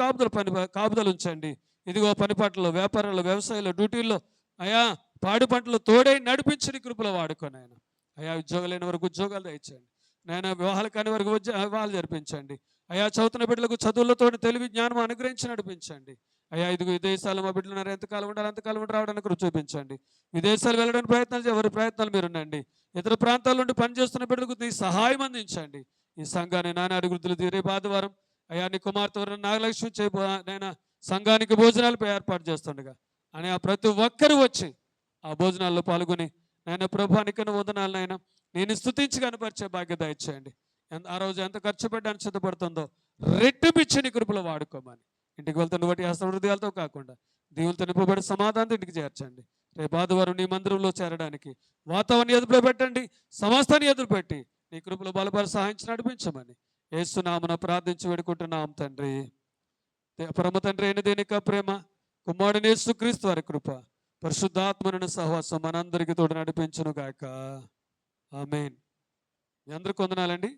Speaker 1: కాపుదలు ఉంచండి. ఇదిగో పని పాటల్లో, వ్యాపారాల్లో, వ్యవసాయంలో, డ్యూటీల్లో, అయా పాడి పంటలు తోడై నడిపించి నీ కృపలో వాడుకోండి ఆయన. అయా ఉద్యోగాలు లేని వరకు ఉద్యోగాలు దయచేయండి నాయన. వివాహాలు కాని వరకు వివాహాలు జరిపించండి. అయా చదువుతున్న బిడ్డలకు చదువులతో తెలివి జ్ఞానం అనుగ్రహించి నడిపించండి. అయ్యా ఇదిగో విదేశాలు మా బిడ్డలు ఉన్నారు, ఎంతకాలం ఉండాలి అంతకాలం ఉండి రావడానికి రుచి చూపించండి. విదేశాలు వెళ్ళడానికి ప్రయత్నాలు ఎవరి ప్రయత్నాలు మీరు ఉండండి. ఇతర ప్రాంతాల నుండి పనిచేస్తున్న బిడ్డలకు నీ సహాయం అందించండి. ఈ సంఘాన్ని నాన్న అడుగుతులు తీరే ఆదివారం అయ్యా నీ కుమార్తె నాగలక్ష్మి నేను సంఘానికి భోజనాలపై ఏర్పాటు చేస్తుండగా అని ఆ ప్రతి ఒక్కరు వచ్చి ఆ భోజనాల్లో పాల్గొని నాయన ప్రభానికైనా వదనాలనైనా నేను స్తుతించి కనపరిచే బాధ్యత ఇచ్చేయండి. ఆ రోజు ఎంత ఖర్చు పెట్టడానికి సిద్ధపడుతుందో రెట్టించి నీ కృపలో వాడుకోమని ఇంటికి వెళ్తున్న బట్టి హృదయాలతో కాకుండా దేవులతో నింపబడి సమాధానం ఇంటికి చేర్చండి. రేపు ఆదివారం నీ మందిరంలో చేరడానికి వాతావరణం ఎదురులో పెట్టండి, సమస్తాన్ని ఎదురు పెట్టి నీ కృపలో బలపరి సహాయించి నడిపించమని యేసునామమున ప్రార్థించి వేడుకుంటున్నాం తండ్రి. పరమ తండ్రి అయిన దేని యొక్క ప్రేమ, కుమారుడైన యేసుక్రీస్తు వారి కృప, పరిశుద్ధాత్మను సహవాసం మనందరికీ తోడు నడిపించును గాక. ఆమేన్. మీ అందరికీ వందనాలండి.